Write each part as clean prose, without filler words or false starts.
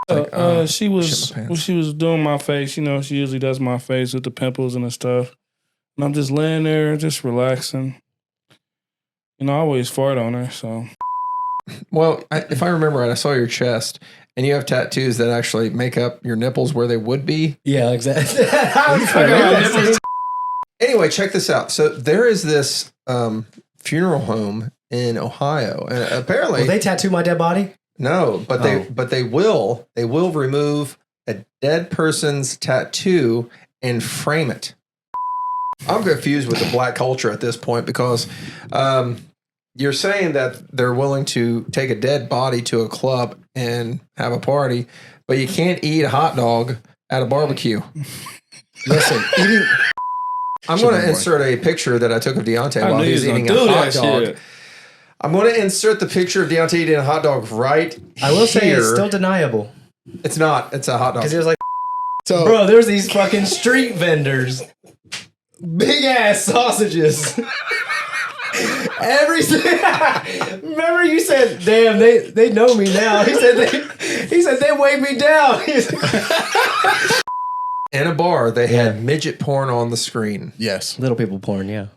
She was doing my face. You know, she usually does my face with the pimples and the stuff. And I'm just laying there, just relaxing. You know, I always fart on her, so. Well, if I remember right, I saw your chest, and you have tattoos that actually make up your nipples where they would be. Yeah, exactly. Anyway, check this out. So there is this funeral home in Ohio, and apparently will they tattoo my dead body? No, but they will remove a dead person's tattoo and frame it. I'm confused with the black culture at this point because you're saying that they're willing to take a dead body to a club and have a party, but you can't eat a hot dog at a barbecue. Listen, eating. I'm going to insert a picture that I took of Deontay while he was eating a hot dog. Shit. I'm going to insert the picture of Deontay eating a hot dog right I will say here. it's still deniable. It's not. It's a hot dog. Because he was like, bro, there's these fucking street vendors. Big ass sausages. Remember you said, damn, they know me now. He said they weighed me down. In a bar, they had midget porn on the screen. Yes. Little people porn, yeah.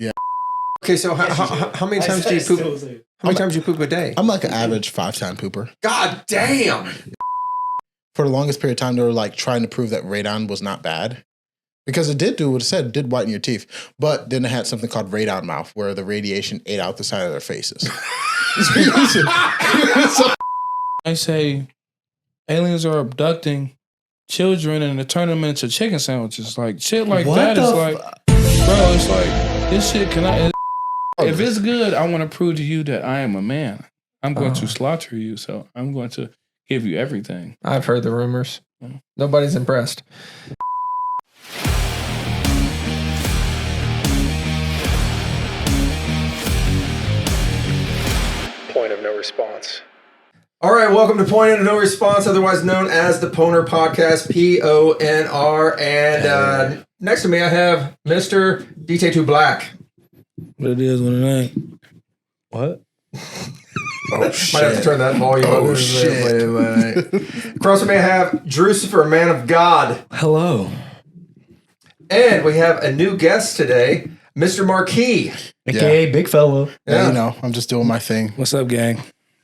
Okay, so how many times do you poop? How many times do you poop a day? I'm like an average 5-time pooper. God damn! For the longest period of time, they were like trying to prove that radon was not bad. Because it did do what it said, it did whiten your teeth. But then they had something called radon mouth, where the radiation ate out the side of their faces. I say aliens are abducting children and turning them into chicken sandwiches. Like, shit like what that is like, bro, it's like, this shit cannot. If it's good, I want to prove to you that I am a man. I'm going to slaughter you, so I'm going to give you everything. I've heard the rumors. Nobody's impressed. Point of no response. All right, welcome to Point of No Response, otherwise known as the PONR podcast, PONR. And next to me, I have Mr. DT2 Black. What it is, what it ain't. What? Oh, shit. Might have to turn that volume up. Oh, shit. Wait. Across from me, I have Drucifer, man of God. Hello. And we have a new guest today, Mr. Markee. AKA Big Fellow. Yeah, you know, I'm just doing my thing. What's up, gang?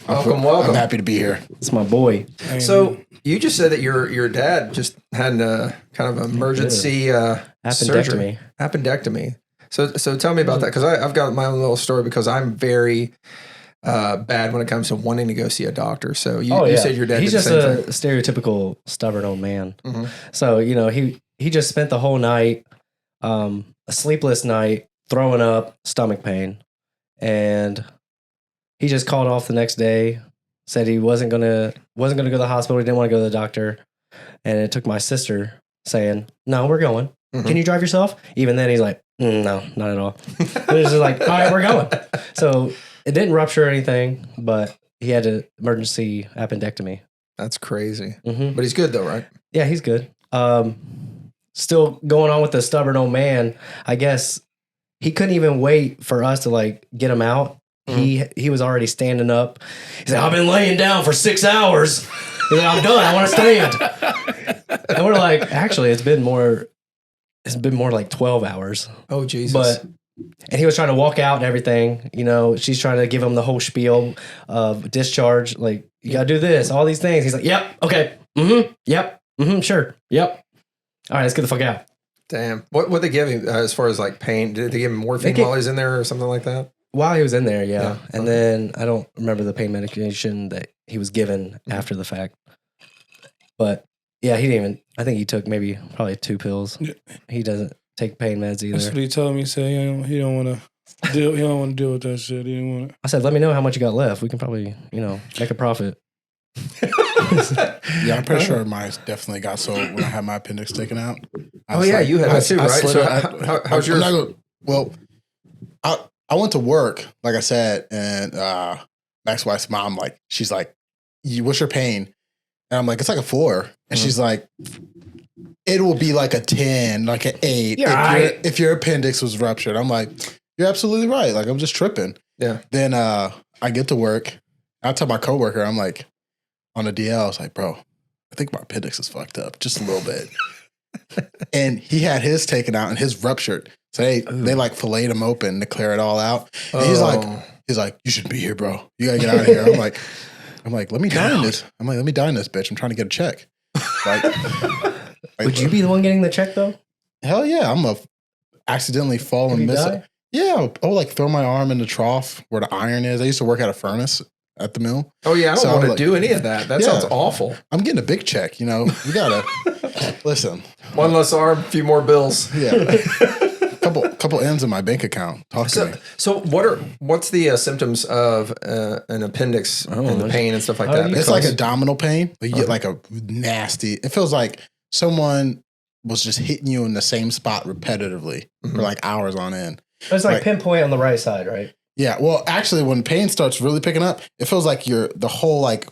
Welcome. I'm happy to be here. It's my boy. So you just said that your dad just had a kind of emergency surgery. Appendectomy. So tell me about that, because I've got my own little story, because I'm very bad when it comes to wanting to go see a doctor. So you said your dad He's did just the same a thing. stereotypical stubborn old man. Mm-hmm. So, you know, he just spent the whole night, a sleepless night, throwing up, stomach pain. And he just called off the next day, said he wasn't gonna go to the hospital. He didn't want to go to the doctor. And it took my sister saying, "No, we're going. Mm-hmm. Can you drive yourself?" Even then, he's like, "No, not at all." It was just like, "All right, we're going." So it didn't rupture or anything, but he had an emergency appendectomy. That's crazy. Mm-hmm. But he's good though, right? Yeah, he's good. Still going on with the stubborn old man. I guess he couldn't even wait for us to like get him out. Mm-hmm. He was already standing up. He's like, "I've been laying down for 6 hours. He's like, I'm done. I want to stand." And we're like, actually, it's been more like 12 hours. Oh, Jesus. And he was trying to walk out and everything. You know, she's trying to give him the whole spiel of discharge. Like, you got to do this, all these things. He's like, "Yep. Okay. Mm-hmm. Yep. Mm-hmm. Sure. Yep. All right, let's get the fuck out." Damn. What they give him as far as like pain? Did they give him morphine while he's in there or something like that? While he was in there, yeah. And then I don't remember the pain medication that he was given after the fact. But yeah, he didn't even, I think he took probably 2 pills. Yeah. He doesn't take pain meds either. That's what he told me. He said he don't want to deal with that shit. He didn't want to. I said, "Let me know how much you got left. We can probably, make a profit." Yeah, I'm pretty sure mine definitely got sold when I had my appendix taken out. You had that too, right? So how's yours? Well, I went to work, like I said, and Max's wife's mom, she's like, "What's your pain?" And I'm like, "It's like a 4." And she's like, "It will be like a 10, like an 8 if your appendix was ruptured." I'm like, "You're absolutely right. Like, I'm just tripping." Yeah. Then I get to work. I tell my coworker, I'm like, on the DL, I was like, "Bro, think my appendix is fucked up just a little bit. And he had his taken out and his ruptured. So they like filleted him open to clear it all out. And he's like, you shouldn't be here, bro. You gotta get out of here. I'm like, let me die in this. I'm like, let me die in this, bitch. I'm trying to get a check. Like, would you be the one getting the check though? Hell yeah. I'm a accidentally fall and miss it. Yeah. I'll like throw my arm in the trough where the iron is. I used to work at a furnace at the mill. Oh yeah. I don't want to do any of that. That sounds awful. I'm getting a big check, you know. You gotta listen. One less arm, a few more bills. Yeah. Couple ends in my bank account. Talk to me. So what's the symptoms of an appendix and the pain and stuff like that? It's like abdominal pain. You get like a nasty. It feels like someone was just hitting you in the same spot repetitively for like hours on end. It's like pinpoint on the right side, right? Yeah. Well, actually, when pain starts really picking up, it feels like the whole like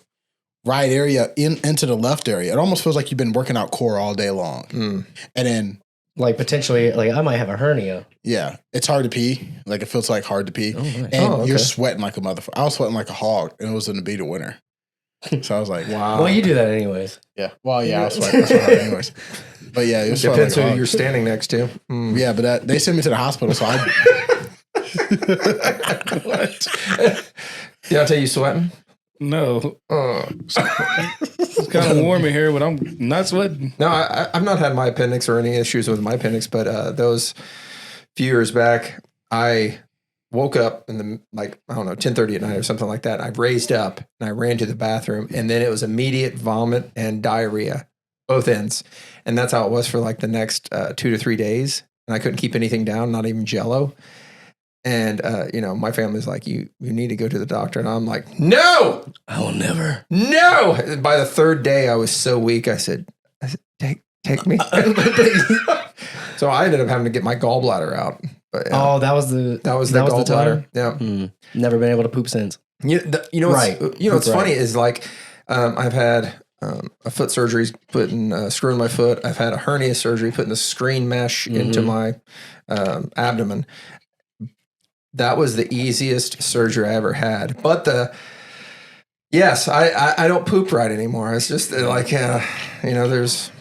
right area into the left area. It almost feels like you've been working out core all day long, and then. Like potentially, like I might have a hernia. Yeah, it's hard to pee. Like it feels like hard to pee, nice. And you're sweating like a motherfucker. I was sweating like a hog, and it was in the beat of winter. So I was like, "Wow." Well, you do that anyways. Yeah. Well, yeah, I was sweating hard anyways. But yeah, it was depends like who you're standing next to. Yeah, but they sent me to the hospital, so I. What? Did I tell you sweating? No. It's kind of warm in here, but I'm not sweating. No, I've not had my appendix or any issues with my appendix, but those few years back, I woke up in the 10:30 at night or something like that. I raised up and I ran to the bathroom, and then it was immediate vomit and diarrhea, both ends. And that's how it was for like the next 2 to 3 days. And I couldn't keep anything down, not even Jell-O. And, my family's like, you need to go to the doctor. And I'm like, no, I will never. No. And by the third day, I was so weak. I said, take me. So I ended up having to get my gallbladder out. But, yeah. Oh, that was the gallbladder. Yeah. Never been able to poop since. What's funny is like, I've had a foot surgery putting a screw in my foot. I've had a hernia surgery putting the screen mesh into my abdomen. That was the easiest surgery I ever had. But I don't poop right anymore. It's just like, it's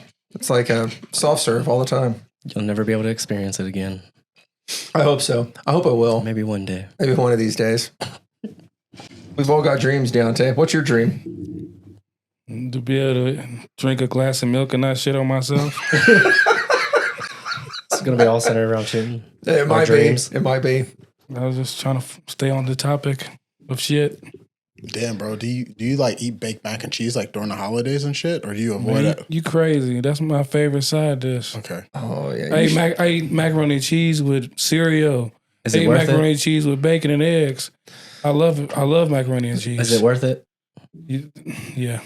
like a soft serve all the time. You'll never be able to experience it again. I hope so. I hope I will. Maybe one day. Maybe one of these days. We've all got dreams, Deontay. What's your dream? To be able to drink a glass of milk and not shit on myself. It's going to be all centered around shitting. It might be. It might be. I was just trying to stay on the topic of shit. Damn, bro. Do you like eat baked mac and cheese like during the holidays and shit, or do you avoid it? You crazy? That's my favorite side dish. Okay. Oh yeah. I eat macaroni and cheese with cereal. Is it worth it? Macaroni and cheese with bacon and eggs. I love it. I love macaroni and cheese. Is it worth it? Yeah.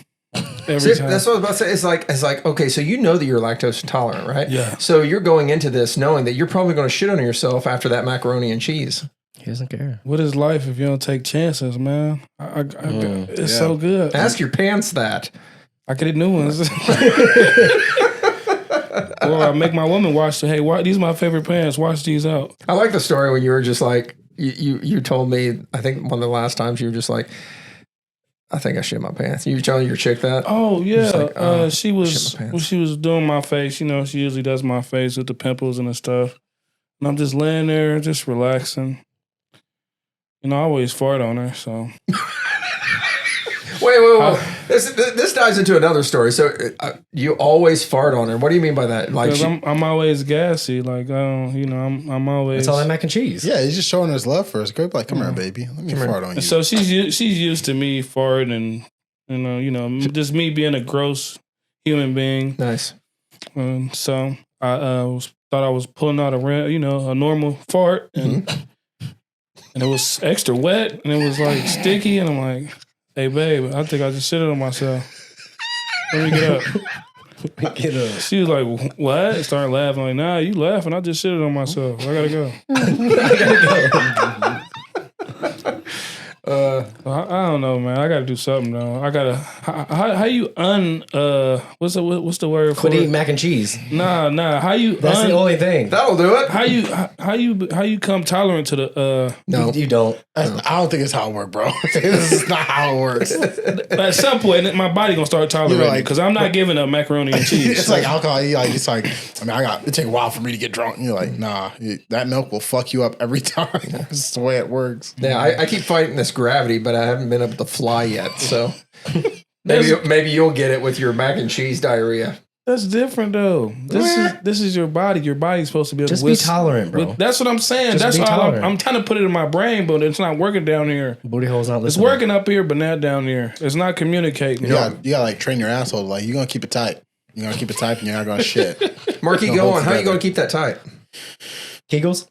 Every time. That's what I was about to say. It's like, okay, so you know that you're lactose intolerant, right? Yeah. So you're going into this knowing that you're probably going to shit on yourself after that macaroni and cheese. He doesn't care. What is life if you don't take chances, man? It's so good. Ask your pants that. I could get new ones. Or I make my woman wash the, hey, these are my favorite pants. Wash these out. I like the story when you were just like, you told me, I think one of the last times you were just like, I think I shit my pants. You were telling your chick that? Oh, yeah. Like, she was doing my face. She usually does my face with the pimples and the stuff. And I'm just laying there, just relaxing. I always fart on her, so. Wait. This dives into another story. So you always fart on her. What do you mean by that? Like I'm always gassy. Like I'm always. It's all that mac and cheese. Yeah, he's just showing his love for us. Great, like, come here, baby. Let me fart on you. So she's used to me farting, and just me being a gross human being. Nice. So I thought I was pulling out a normal fart, and and it was extra wet, and it was like sticky, and I'm like, hey, babe, I think I just shitted on myself. Let me get up. Get up. She was like, what? Started laughing. I'm like, nah, you laughing. I just shitted on myself. I gotta go. I don't know, man. I got to do something though. I gotta. How you what's the word for Quit it? eating mac and cheese. Nah. How you? That's the only thing. That'll do it. How you come tolerant to the? No, You don't. I don't think it's how it works, bro. This is not how it works. At some point, my body gonna start tolerating You're like- because I'm not giving up macaroni and cheese. It's like alcohol. It's like, I mean, it take a while for me to get drunk. And you're like, nah, that milk will fuck you up every time. It's the way it works. yeah, I keep fighting this gravity, but I haven't been able to fly yet. So maybe you'll get it with your mac and cheese diarrhea. That's different though. This is your body. Your body's supposed to be able Just to be tolerant, bro. That's what I'm saying. Just That's be all tolerant. I'm trying to put it in my brain, but it's not working down here. Booty hole's not It's listening. working up here, but not down here. It's not communicating. You gotta like train your asshole. Like, you're gonna keep it tight. You're gonna keep it tight and you're not gonna shit. Markee, No, go hold on. How you together. going to keep that tight? Kegels?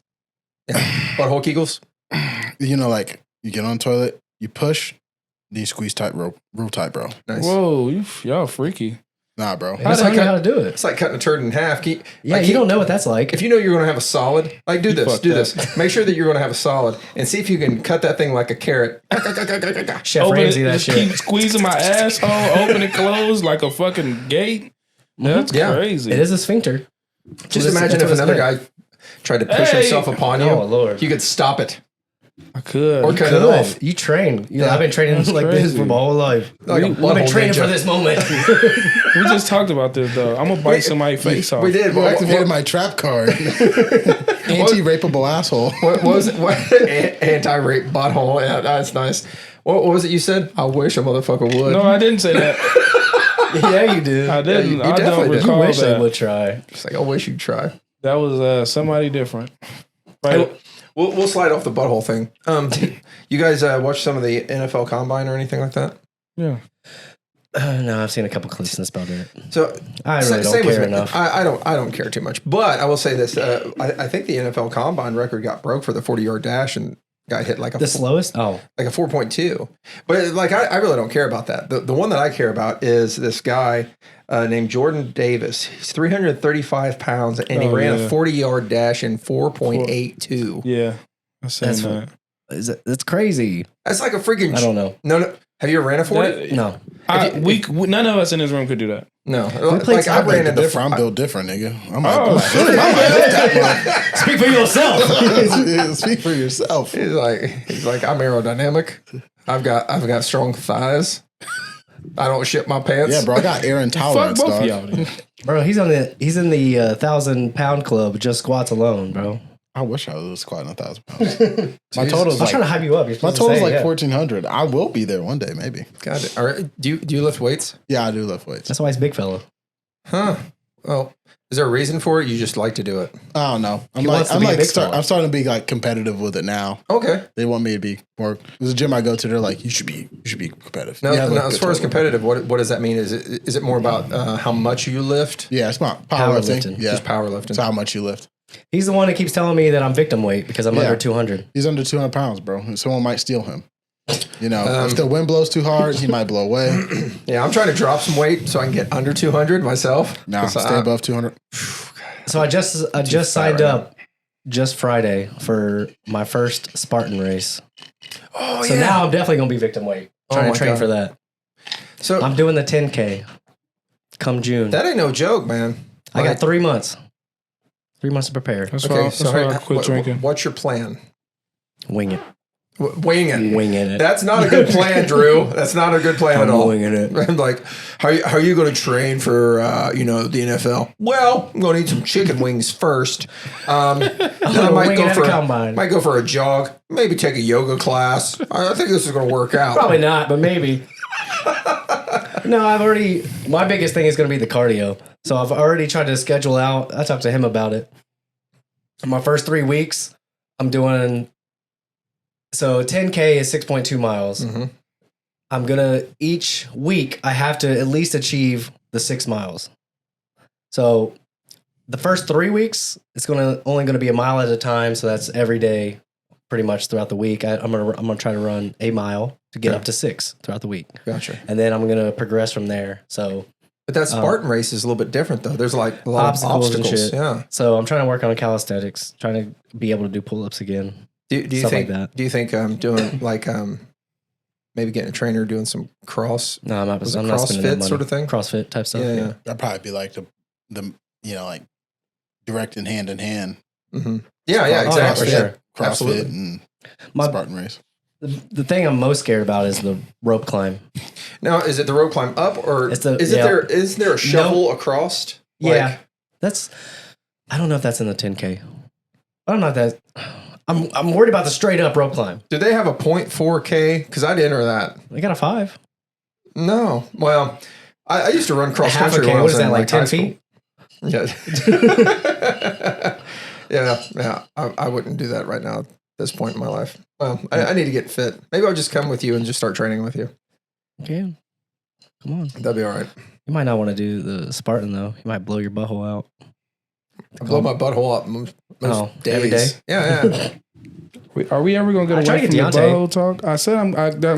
Butthole Kegels? You know, like, you get on the toilet, you push, then you squeeze tight, real tight, bro. Nice. Whoa, y'all freaky. Nah, bro. I tell you how to do it. It's like cutting a turd in half. Yeah, you don't know what that's like. If you know you're going to have a solid, like do fucked this. Make sure that you're going to have a solid and see if you can cut that thing like a carrot. Chef Ramsay, that just shit. keep squeezing my asshole, open and close like a fucking gate. That's Yeah. crazy. It is a sphincter. Just That's imagine what if it's another meant. guy tried to push Hey! himself upon you. Oh, Lord. You could stop it I could. or cut it Good. off. You train. Yeah. I've been training That's like this crazy. for my whole life. Like a I've been butthole training ninja. for this moment. We just talked about this though. I'm gonna bite somebody's face off. We did. You activated my trap card. Anti-rapeable asshole. What was it? Anti-rape butthole. Yeah, that's nice. What was it you said? I wish a motherfucker would. No, I didn't say that. Yeah, you do. I didn't. you I don't definitely did. You recall wish they that. would try. It's like, I wish you'd try. That was somebody different. Right. We'll slide off the butthole thing. You guys watch some of the NFL Combine or anything like that? Yeah. No, I've seen a couple clips and that's about it. So I really same don't with care me. enough. I don't care too much. But I will say this: I think the NFL Combine record got broke for the 40-yard dash and got hit like a The slowest? Oh. like a 4.2. But like I really don't care about that. The one that I care about is this guy named Jordan Davis. He's 335 pounds and he ran a 40-yard dash in 4.82. Yeah. I said That's that. That's crazy. That's like a freaking. I don't know. No. Have you ever ran a 40? That- No. None of us in this room could do that. No. played Like I ran in the different. I'm built different, nigga. I'm like, Oh, Speak for yourself. speak for yourself. He's like I'm aerodynamic. I've got strong thighs. I don't shit my pants. Yeah, bro. I got air Fuck intolerance, both dog. of y'all. Then. Bro, he's in the 1,000-pound club, just squats alone, bro. I wish I was squatting 1,000 pounds. My total's I was trying to like hype you up. You're my supposed to total's say, like yeah. 1,400. I will be there one day, maybe. Got it. All right. Do you lift weights? Yeah, I do lift weights. That's why he's a big fella. Huh. Well, is there a reason for it? You just like to do it. I don't know. He wants to I'm be a like big fella. I'm starting to be like competitive with it now. Okay. They want me to be more. There's a gym I go to. They're like, you should be competitive. Now, You have, like, as good far as total. competitive, what does that mean? Is it more about how much you lift? Yeah, it's not powerlifting. Powerlifting. Yeah, Just powerlifting. it's how much you lift. He's the one that keeps telling me that I'm victim weight because I'm Yeah. under 200. He's under 200 pounds, bro. Someone might steal him. You know, if the wind blows too hard, he might blow away. Yeah, I'm trying to drop some weight so I can get under 200 myself. Now, 'Cause stay above 200. So I just signed right up just Friday for my first Spartan race. Oh So now I'm definitely gonna be victim weight. Trying my to train God. for that. So I'm doing the 10K come June. that ain't no joke, man. I got Like, 3 months. 3 months to prepare. That's okay. why. So That's why I quit drinking. what's your plan? Wing it. Winging. Winging it. That's not a good plan, Drew. That's not a good plan at all. winging it. I'm like, how are you going to train for the NFL? Well, I'm going to eat some chicken wings first. Then I might wing go it at for a combine. might go for a jog. Maybe take a yoga class. I think this is going to work out. Probably not, but maybe. No, my biggest thing is going to be the cardio. So I've already tried to schedule out. I talked to him about it. My first 3 weeks, I'm doing, so 10K is 6.2 miles. Mhm. I'm going to, each week, I have to at least achieve the 6 miles. So the first 3 weeks, it's only going to be a mile at a time. So that's every day, pretty much throughout the week. I'm gonna try to run a mile to get up to 6 throughout the week. Gotcha. And then I'm gonna progress from there. So But that Spartan race is a little bit different, though. There's like a lot Obstacles of and obstacles. shit. Yeah. I'm trying to work on calisthenics, trying to be able to do pull-ups again. Do you Stuff think like that. Do you think doing like maybe getting a trainer doing some cross. No, I'm not Was it spending that CrossFit money. sort of thing? CrossFit type stuff. Yeah, Yeah. yeah. That'd probably be like the like direct and hand in hand. Mm-hmm. Yeah, exactly. for sure. CrossFit Absolutely. and My, Spartan race. the thing I'm most scared about is the rope climb. Now, is it the rope climb up, or It's the- is yeah. there a shovel across? Yeah, I don't know if that's in the 10K. I don't know if that. I'm worried about the straight up rope climb. Do they have a 0.4K? Because I'd enter that. They got a 5. No. Well, I used to run cross Half a country. K. When I What was is in that, like 10 high school. feet? Yeah. yeah. I wouldn't do that right now at this point in my life. Well, I need to get fit. Maybe I'll just come with you and just start training with you. Okay. Come on. That'd be all right. You might not want to do the Spartan, though. You might blow your butthole out. I blow my butthole up most days. every day? Yeah. Are we ever gonna I get tried away to from the get Deontay. butthole talk? I said I'm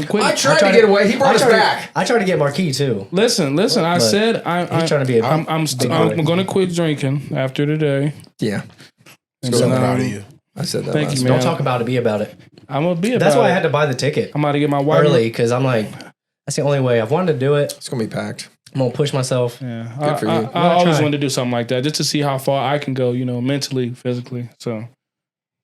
quitting. I tried to get away. He brought us back. I tried to get Markee, too. Listen. I But said He's trying to be a I'm boy. gonna quit drinking after today. Yeah. And So then, proud of you. I said that. Thank last you, week. man. Don't talk about it, be about it. I'm gonna be about That's why I it. had to buy the ticket I'm about to get my wife early, because I'm like, that's the only way. I've wanted to do it. It's going to be packed. I'm going to push myself. Yeah, Good for you. I always try. wanted to do something like that just to see how far I can go, mentally, physically. So I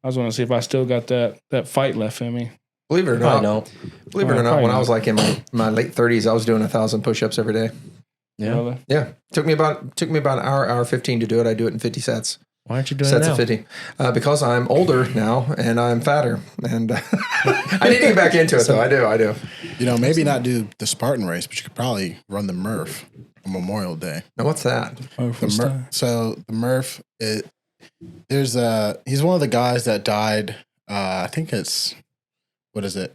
was want to see if I still got that fight left in me. Believe it or Probably not, don't. believe it or not, Probably when I not. was like in my late 30s, I was doing 1,000 push-ups every day. Yeah. Really? Yeah, took me about an hour 15 to do it. I do it in 50 sets. Why aren't you doing Sets it now? of 50 because I'm older now and I'm fatter, and I need to get back into it though. I do. Maybe not do the Spartan race, but you could probably run the Murph on Memorial Day. Now what's that? So the Murph, he's one of the guys that died. I think it's, what is it?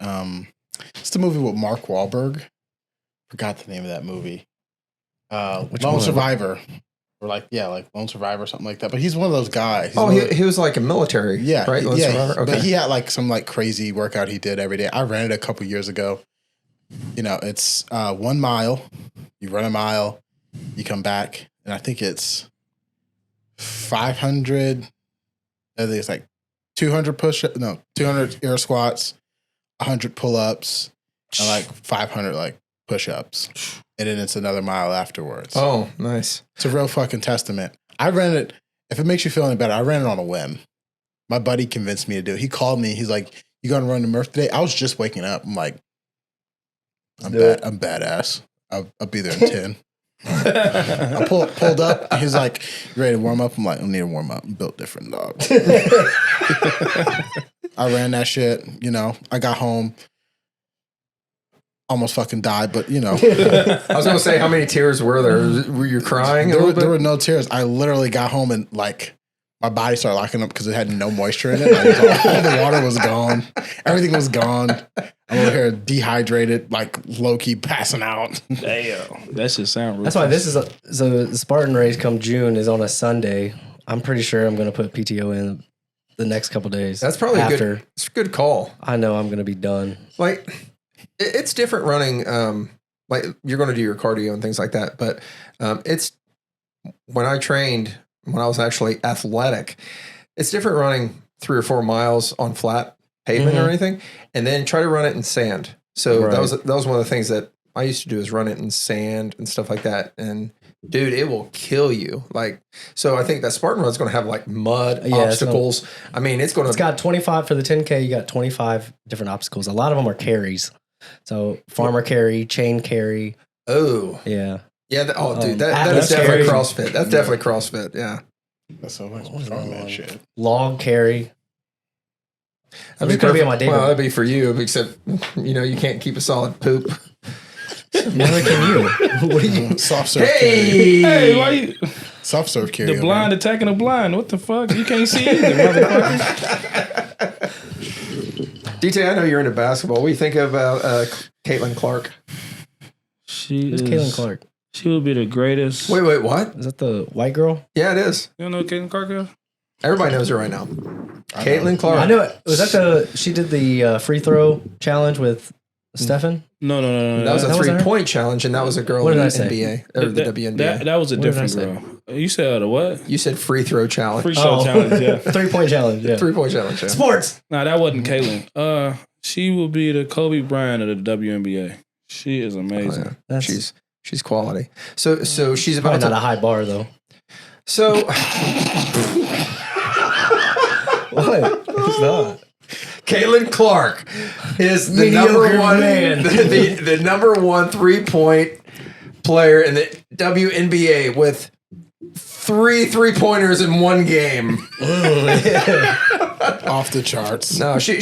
It's the movie with Mark Wahlberg. Forgot the name of that movie. Which Lone one? Survivor. Or like Lone Survivor or something like that. But he's one of those guys. He was like a military. Yeah, right. Lone Survivor? Okay. But he had like some like crazy workout he did every day. I ran it a couple years ago. It's 1 mile. You run a mile, you come back, and I think it's 500. I think it's like 200 200 air squats, 100 pull-ups, and like 500 like push-ups. And then it's another mile afterwards. Oh, nice. It's a real fucking testament. I ran it. If it makes you feel any better, I ran it on a whim. My buddy convinced me to do it. He called me. He's like, "You gonna run the Murph today?" I was just waking up. I'm like, I'm badass. I'll be there in 10. I pulled up. And he's like, "You ready to warm up?" I'm like, "I need to warm up. I'm built different, dog." I ran that shit. I got home. Almost fucking died, but I was going to say, how many tears were there? Were you crying a little bit? There were no tears. I literally got home and like my body started locking up because it had no moisture in it. All the water was gone. Everything was gone. I'm over here dehydrated, like low key passing out. Damn, that should sound real. That's why this is so the Spartan race come June is on a Sunday. I'm pretty sure I'm going to put PTO in the next couple days. That's probably after. it's a good call. I know I'm going to be done. Like, it's different running. Like you're going to do your cardio and things like that, but it's when I trained when I was actually athletic. It's different running 3 or 4 miles on flat pavement or anything, and then try to run it in sand. So Right. that was one of the things that I used to do is run it in sand and stuff like that. And dude, it will kill you. Like, so I think that Spartan run is going to have like mud, obstacles. I mean, it's got 25 for the 10K. You got 25 different obstacles. A lot of them are carries. So farmer carry, chain carry. Oh, Yeah. yeah. Dude, that is definitely CrossFit. That's definitely CrossFit. Yeah. That's so much strongman shit. Log carry. That'd It's gonna be on my day. Well, that'd be for you, except you can't keep a solid poop. Neither can you. What do you? Soft serve carry. Hey, why you Soft serve carry. the blind attacking the blind? What the fuck? You can't see either, motherfucker. DT, I know you're into basketball. What do you think about Caitlin Clark? Who's Caitlin Clark? She would be the greatest. Wait, what? Is that the white girl? Yeah, it is. You don't know who Caitlin Clark is? Everybody knows her right now. Caitlin Clark. I know it. Was that she did the free throw challenge with Stefan? No. That was a That wasn't her? 3-point challenge, and that was a girl What in did the I say? NBA or the WNBA. That was a What did I different say? girl. You said what? You said free throw challenge. Free show challenge, yeah. 3-point challenge. Yeah. 3-point challenge. Yeah. Sports. Nah, that wasn't Caitlin. She will be the Kobe Bryant of the WNBA. She is amazing. Oh, yeah. She's quality. So she's about Probably not a high bar though. So What? It's not. Caitlin Clark is the Mediocre number one man. the number one 3-point player in the WNBA with 3 3-pointers in one game. Off the charts. No, she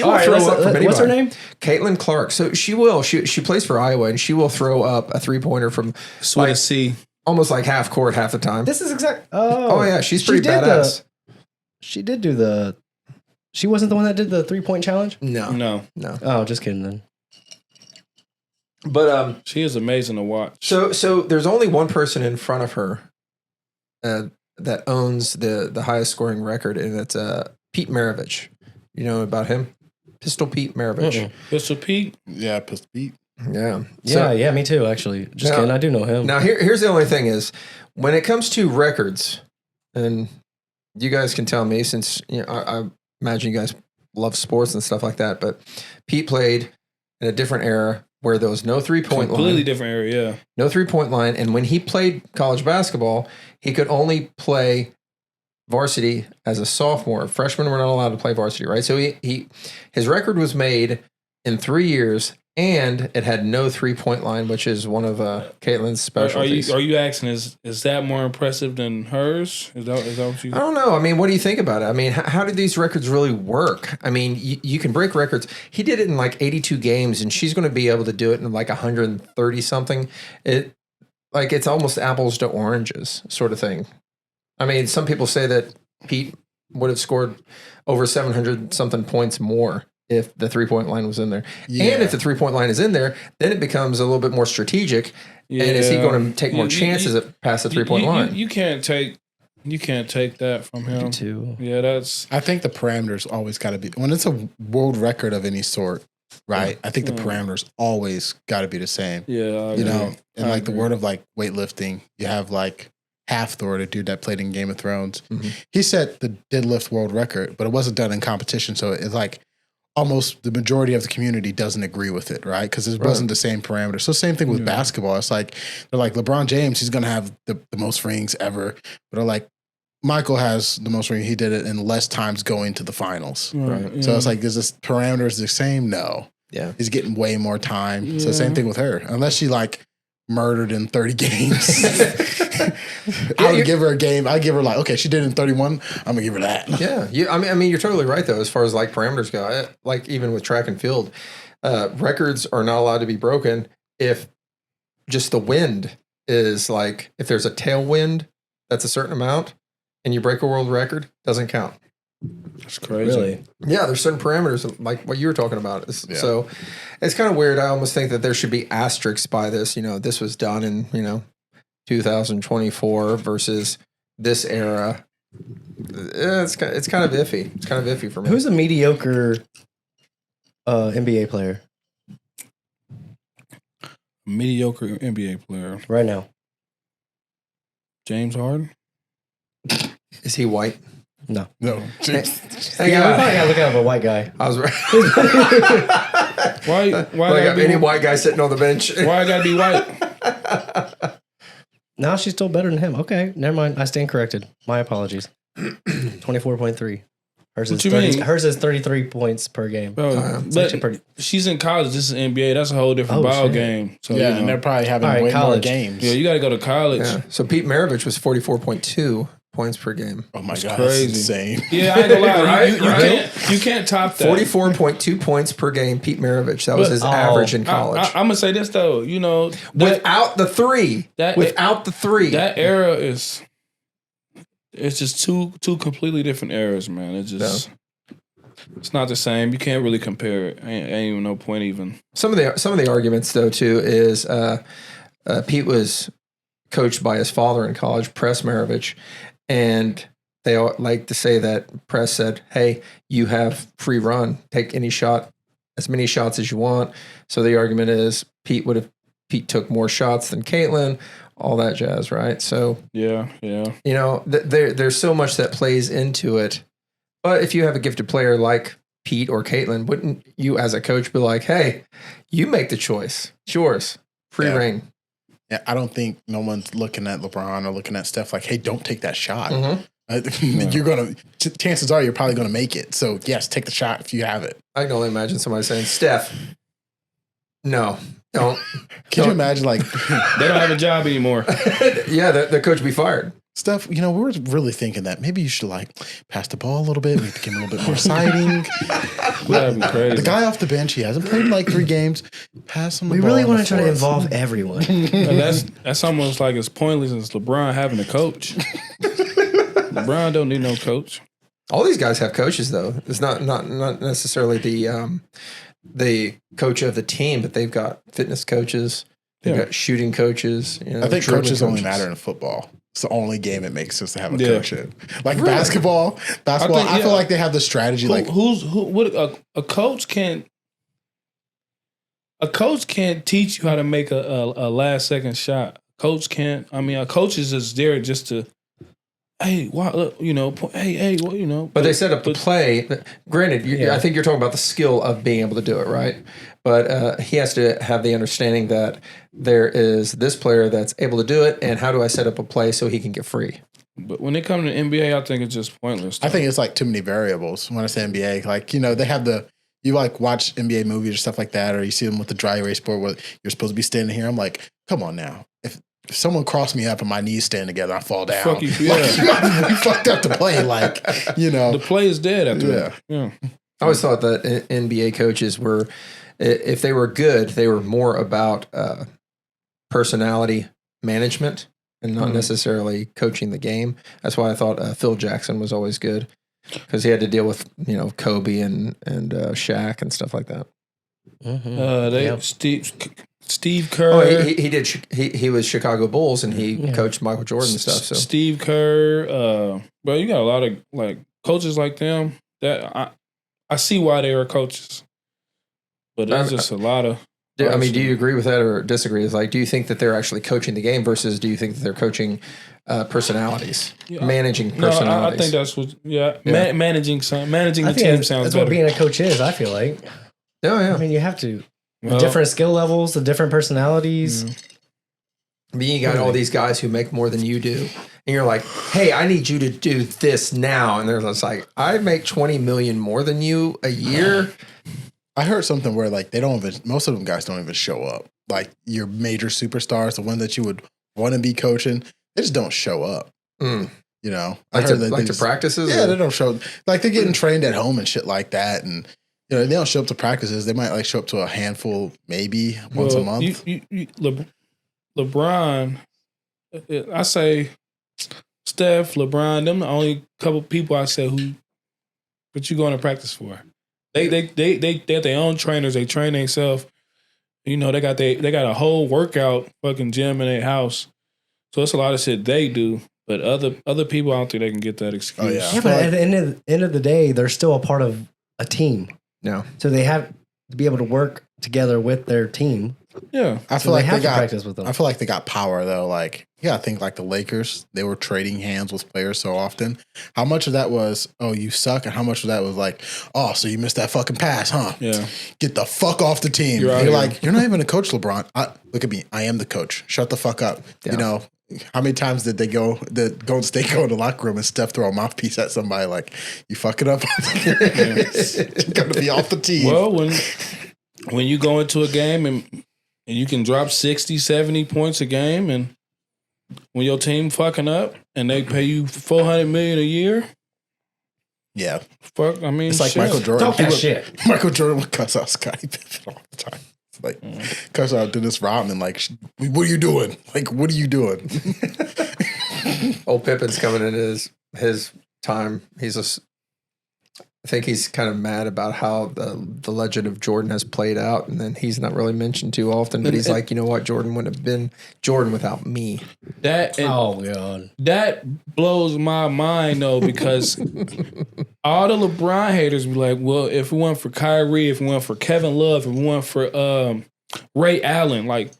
will throw up from anybody. What's her name? Caitlin Clark. So she will. She plays for Iowa, and she will throw up a 3-pointer from Sweet to see. almost like half court half the time. This is exact. Oh yeah, she's she pretty did badass. She did do the. She wasn't the one that did the 3-point challenge. No. Oh, just kidding then. But She is amazing to watch. so there's only one person in front of her that owns the highest scoring record, and it's Pete Maravich. You know about him? Pistol Pete Maravich. Pistol Pete. Yeah, Pistol Pete. Yeah. Yeah, me too. Actually, just kidding. I do know him. Now here's the only thing is when it comes to records, and you guys can tell me since I imagine you guys love sports and stuff like that, but Pete played in a different era where there was no 3-point line. Completely different area, yeah. No 3-point line. And when he played college basketball, he could only play varsity as a sophomore. Freshmen were not allowed to play varsity, right? So his record was made in 3 years, and it had no 3-point line, which is one of Caitlin's specialties. Are you asking, is that more impressive than hers? Is that what you... I don't know. I mean, what do you think about it? I mean, how do these records really work? I mean, you can break records. He did it in like 82 games, and she's going to be able to do it in like 130 something. It's almost apples to oranges sort of thing. I mean, some people say that Pete would have scored over 700 something points more if the 3-point line was in there. Yeah. And if the 3-point line is in there, then it becomes a little bit more strategic. Yeah. And is he going to take more chances at past the 3-point line? You can't take that from him. Too. Yeah, I think the parameters always got to be when it's a world record of any sort, right? I think the parameters always got to be the same. Yeah, and like the word of like weightlifting, you have like Halfthor, the dude that played in Game of Thrones. Mm-hmm. He set the deadlift world record, but it wasn't done in competition, so it's like almost the majority of the community doesn't agree with it, right? Because it wasn't the same parameter. So same thing with basketball. It's like they're like LeBron James, he's gonna have the most rings ever, but they're like Michael has the most rings. He did it in less times going to the finals. Right. Yeah. So it's like, is this parameters the same? No. Yeah. He's getting way more time. Yeah. So same thing with her. Unless she like murdered in 30 games. I would give her a game. I give her like, okay, she did it in 31. I'm gonna give her that. Yeah. I mean, you're totally right though, as far as like parameters go. Like even with track and field, records are not allowed to be broken if just the wind is like, if there's a tailwind that's a certain amount and you break a world record, doesn't count. That's crazy. Really? Yeah, there's certain parameters like what you were talking about. So it's kind of weird. I almost think that there should be asterisks by this. This was done in 2024 versus this era. It's kind of iffy. It's kind of iffy for me. Who's a mediocre NBA player Mediocre NBA player right now? James Harden. Is he white? No. Hey, we probably gotta look out for a white guy. I was right. Why like any white guy sitting on the bench? Why I gotta be white? No, she's still better than him. Okay, never mind. I stand corrected. My apologies. 24.3. Hers is 30, hers is 33 points per game. But she's in college. This is NBA. That's a whole different ball game. So and they're probably having way more games. Yeah, you got to go to college. Yeah. So Pete Maravich was 44.2 points per game. Oh my God, crazy. that's insane. Yeah, I ain't gonna lie. You can't top that. 44.2 points per game, Pete Maravich. That was his average in college. I'm gonna say this though, without the three. That era is. It's just two completely different eras, man. It's just it's not the same. You can't really compare it. Ain't even no point even. Some of the arguments though too is Pete was coached by his father in college, Press Maravich, and they like to say that Press said, "Hey, you have free run. Take any shot, as many shots as you want." So the argument is Pete took more shots than Caitlin. All that jazz, right? So yeah. There's so much that plays into it. But if you have a gifted player like Pete or Caitlin, wouldn't you as a coach be like, hey, you make the choice. It's yours. Free reign. Yeah, I don't think no one's looking at LeBron or looking at Steph like, hey, don't take that shot. You're going to, chances are you're probably going to make it. So, yes, take the shot if you have it. I can only imagine somebody saying, Steph, no, don't. Can you imagine, like, they don't have a job anymore? Yeah, the coach be fired. Steph, you know, we're really thinking that maybe you should, like, pass the ball a little bit, maybe give him a little bit more sighting. That'd be crazy. The guy off the bench, he hasn't played in like 3 games. Pass him the We ball really on want the to try to fourth. involve everyone. That's almost like as pointless as LeBron having a coach. LeBron don't need no coach. All these guys have coaches, though. It's not necessarily the coach of the team, but they've got fitness coaches. They've got shooting coaches. You know, I think coaches only matter in football. It's the only game it makes sense to have a coach in. Like Really? basketball, I feel like they have the strategy. A coach can't. A coach can't teach you how to make a last second shot. Coach can't. I mean, a coach is just there just to, hey, you know, hey, well, you know. But they set up the play. Granted, I think you're talking about the skill of being able to do it, right? But he has to have the understanding that there is this player that's able to do it, and how do I set up a play so he can get free? But when they come to the NBA, I think it's just pointless. I think it's like too many variables when I say NBA. Like, you know, they have you like watch NBA movies or stuff like that, or you see them with the dry erase board where you're supposed to be standing here. I'm like, come on now. If someone crossed me up and my knees stand together, I fall down. Fuck you, you fucked up the play. Like, you know. The play is dead after that. Yeah. I always thought that NBA coaches were, if they were good, they were more about personality management and not necessarily coaching the game. That's why I thought Phil Jackson was always good, because he had to deal with, you know, Kobe and Shaq and stuff like that. Steve Kerr. Oh, he did. He was Chicago Bulls and he coached Michael Jordan and stuff. So Steve Kerr. Bro, you got a lot of like coaches like them that I see why they are coaches, but there's just a lot of. I mean, do you agree with that or disagree? It's like, do you think that they're actually coaching the game versus do you think that they're coaching personalities, managing personalities? No, I think that's what. Managing the team sounds that's better. what being a coach is. I feel like. Oh yeah. I mean, you have to. Different skill levels, the different personalities. I mean, you got all these guys who make more than you do, and you're like, "Hey, I need you to do this now," and they're just like, "I make $20 million more than you a year." I heard something where like most of them guys don't even show up. Like your major superstars, the one that you would want to be coaching, they just don't show up. You know, Like to practices. Yeah, they don't show. Like they're getting trained at home and shit like that, and you know they don't show up to practices. They might like show up to a handful, maybe once a month. LeBron, I say Steph, LeBron, them the only couple people I say who, what you going to practice for? They have their own trainers. They train themselves. You know, they got a whole workout fucking gym in their house. So it's a lot of shit they do. But other people, I don't think they can get that excuse. Oh, yeah. Yeah, but at the end of the day, they're still a part of a team. No. So they have to be able to work together with their team. Yeah. I feel like they have to practice with them. I feel like they got power though. Like, yeah, I think like the Lakers, they were trading hands with players so often. How much of that was, oh, you suck, and how much of that was like, oh, so you missed that fucking pass, huh? Yeah. Get the fuck off the team. You're like, you're not even a coach, LeBron. Look at me. I am the coach. Shut the fuck up. Yeah. You know, how many times did Golden State go in the locker room and Steph throw a mouthpiece at somebody like, you fuck it up? You're going to be off the team. Well, when you go into a game and you can drop 60, 70 points a game, and when your team fucking up and they pay you $400 million a year, yeah, fuck. I mean, it's like shit. Michael Jordan. Talk that shit. Michael Jordan would cuss out Scottie Pippen all the time. It's like cuss out Dennis Rodman. Like, what are you doing? Like, what are you doing? Old Pippen's coming in his time. I think he's kind of mad about how the legend of Jordan has played out, and then he's not really mentioned too often. But he's like, you know what, Jordan wouldn't have been Jordan without me. Oh god, that blows my mind though, because all the LeBron haters be like, well, if it weren't for Kyrie, if it weren't for Kevin Love, if it weren't for Ray Allen, like,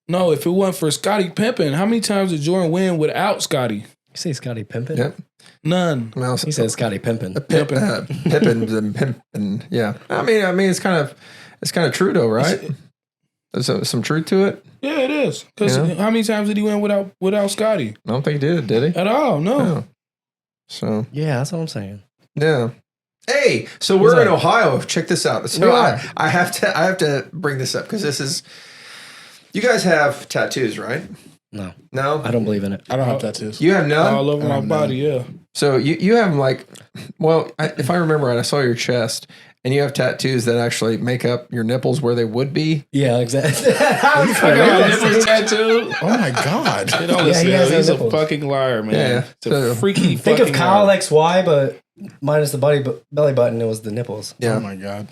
no, if it weren't for Scottie Pippen, how many times did Jordan win without Scottie? say Scotty Pimpin? Yep. None. Mouse. He said Scotty Pimpin. Pippin and Pimpin. Yeah. I mean, it's kind of true though, right? There's some truth to it. Yeah, it is. Because how many times did he win without Scotty? I don't think he did he? At all, no. No. So. Yeah, that's what I'm saying. Yeah. Hey, so we're in Ohio. Check this out. So I have to bring this up because this is. You guys have tattoos, right? No. No? I don't believe in it. I don't have tattoos. You have none? All over my body, yeah. So you have them like, well, if I remember right, I saw your chest, and you have tattoos that actually make up your nipples where they would be. Yeah, exactly. How I got a nipple tattoo. Oh my God. You know, listen, he has he's no a nipples. fucking liar, man. Yeah. It's a freaky Think of fucking Kyle liar. XY, but minus the belly button, it was the nipples. Yeah. Oh my God.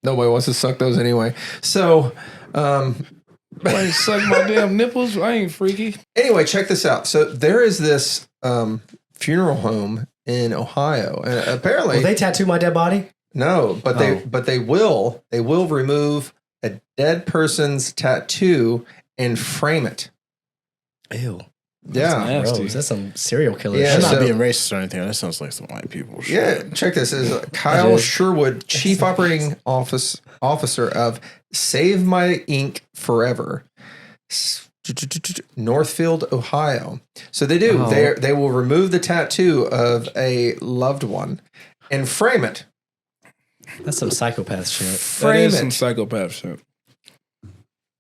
Nobody wants to suck those anyway. So, Why suck my damn nipples? I ain't freaky. anyway, check this out. So there is this funeral home in Ohio, and apparently Will they tattoo my dead body? no, but they will remove a dead person's tattoo and frame it. Ew. Yeah, nasty. Gross. That's some serial killer Yeah, I'm shit. not so- being racist or anything. That sounds like some white people shit. yeah. Check this. This is Kyle is. Sherwood, Chief Operating Officer of Save My Ink Forever, Northfield, Ohio. So they do. Oh. They will remove the tattoo of a loved one and frame it. That's some psychopath shit. That Frame is some it. psychopath shit.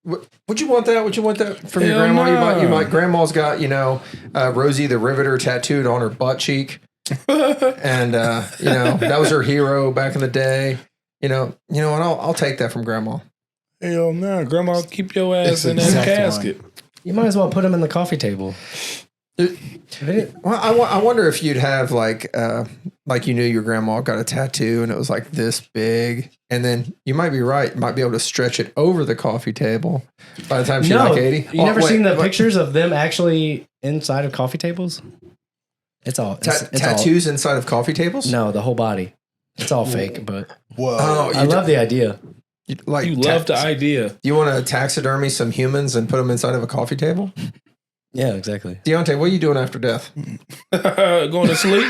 Would you want that? Would you want that from your Hell grandma? no. Grandma's got Rosie the Riveter tattooed on her butt cheek, and that was her hero back in the day. You know what? I'll take that from grandma. Hell no. Grandma, keep your ass It's in that exact casket. You might as well put him in the coffee table. Well, I wonder if you'd have like you knew your grandma got a tattoo and it was like this big, and then you might be right, you might be able to stretch it over the coffee table by the time she's like 80. You never wait, seen the what? pictures of them actually inside of coffee tables? It's all it's tattoos inside of coffee tables? No, the whole body. It's all fake, but Whoa. Oh, I love the idea. you love the idea. You want to taxidermy some humans and put them inside of a coffee table? Yeah, exactly. Deontay, what are you doing after death? Going to sleep?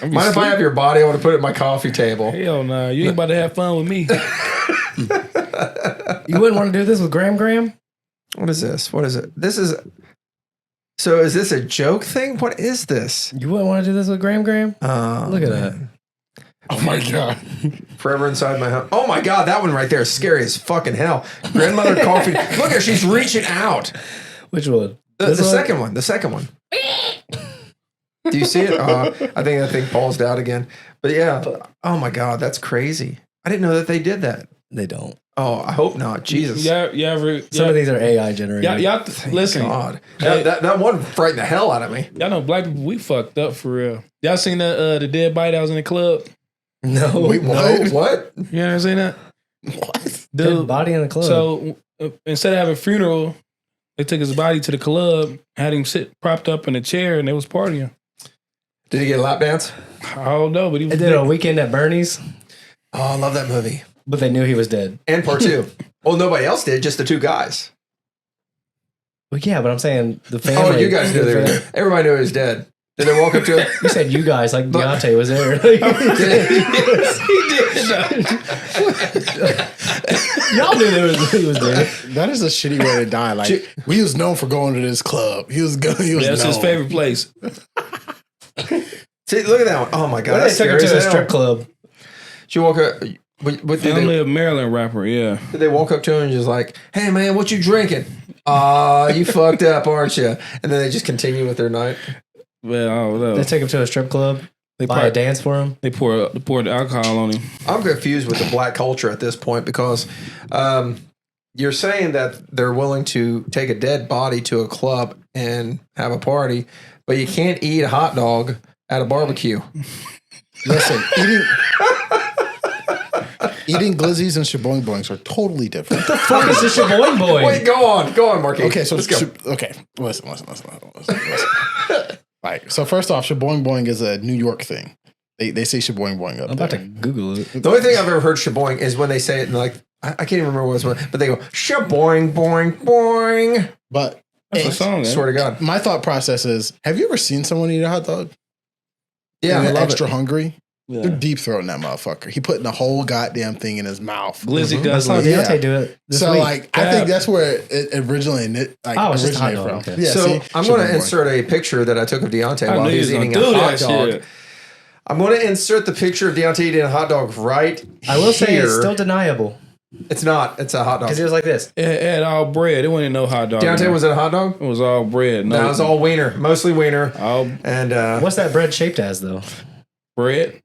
Mind if I have your body? I want to put it in my coffee table. Hell no. You ain't about to have fun with me. You wouldn't want to do this with Graham? What is this? What is it? So is this a joke thing? What is this? You wouldn't want to do this with Graham? Look at that. Oh my God. Forever inside my house. Oh my God, that one right there is scary as fucking hell. Grandmother coffee. Look at her, she's reaching out. Which one? The second one. The second one. Do you see it? I think that thing paused out again. But yeah. Oh my God, that's crazy. I didn't know that they did that. They don't. Oh, I hope not. Jesus. Some of these are AI generated. Y'all listen. God. That one frightened the hell out of me. Y'all know black people, we fucked up for real. Y'all seen the dead body that was in the club? No. Wait, what? What? You ever seen that? What? Dead body in the club. So instead of having a funeral, they took his body to the club, had him sit propped up in a chair, and they was partying. Did he get a lap dance? I don't know, but he was They did a weekend at Bernie's, Oh, I love that movie. but they knew he was dead. And part two. Well, nobody else did, just the two guys. Well, yeah, but I'm saying the family. Oh, you guys knew they were dead. Everybody knew he was dead. Did they walk up to him? You said you guys, like Deontay was there. Y'all knew he was there. That is a shitty way to die. Like, we was known for going to this club. He was that's his known. favorite place. See, look at that one. Oh my God. They That's took him scary to a as hell. strip club. She walk up. What Family of Maryland rapper, yeah. did they walk up to him and just like, hey man, what you drinking? You fucked up, aren't you? And then they just continue with their night. Well, I don't know. They took him to a strip club. They buy a dance for him. They pour the alcohol on him. I'm confused with the black culture at this point because you're saying that they're willing to take a dead body to a club and have a party, but you can't eat a hot dog at a barbecue. Listen, eating glizzies and shaboing boings are totally different. Fuck is this your boy? Wait, go on, Markee. Okay, so let's go. Listen. Like, so first off, shaboing boing is a New York thing. They say shaboing boing up I'm about to there. Google it. The only thing I've ever heard shaboing is when they say it and like I can't even remember what it's, but they go shaboing boing boing. But That's a song, man. Swear to God. My thought process is: have you ever seen someone eat a hot dog? Yeah, And I they're love extra it. hungry. Yeah. They're deep throating that motherfucker. He putting the whole goddamn thing in his mouth. Glizzy I saw guzzling. Deontay do it this So week. like, I think that's where it originally It's just a hot originated dog, from. okay. Yeah, So see? I'm Should've going been to insert a picture that I took of Deontay I while knew he you was was eating gonna a do hot that dog. shit. I'm going to insert the picture of Deontay eating a hot dog right I will say it's here. still deniable It's not. It's a hot dog. because he was like this. It had all bread. It wasn't no hot dog. Deontay, was it a hot dog? It was all bread. No, No, it was all wiener. Mostly wiener. all And What's that bread shaped as though? bread.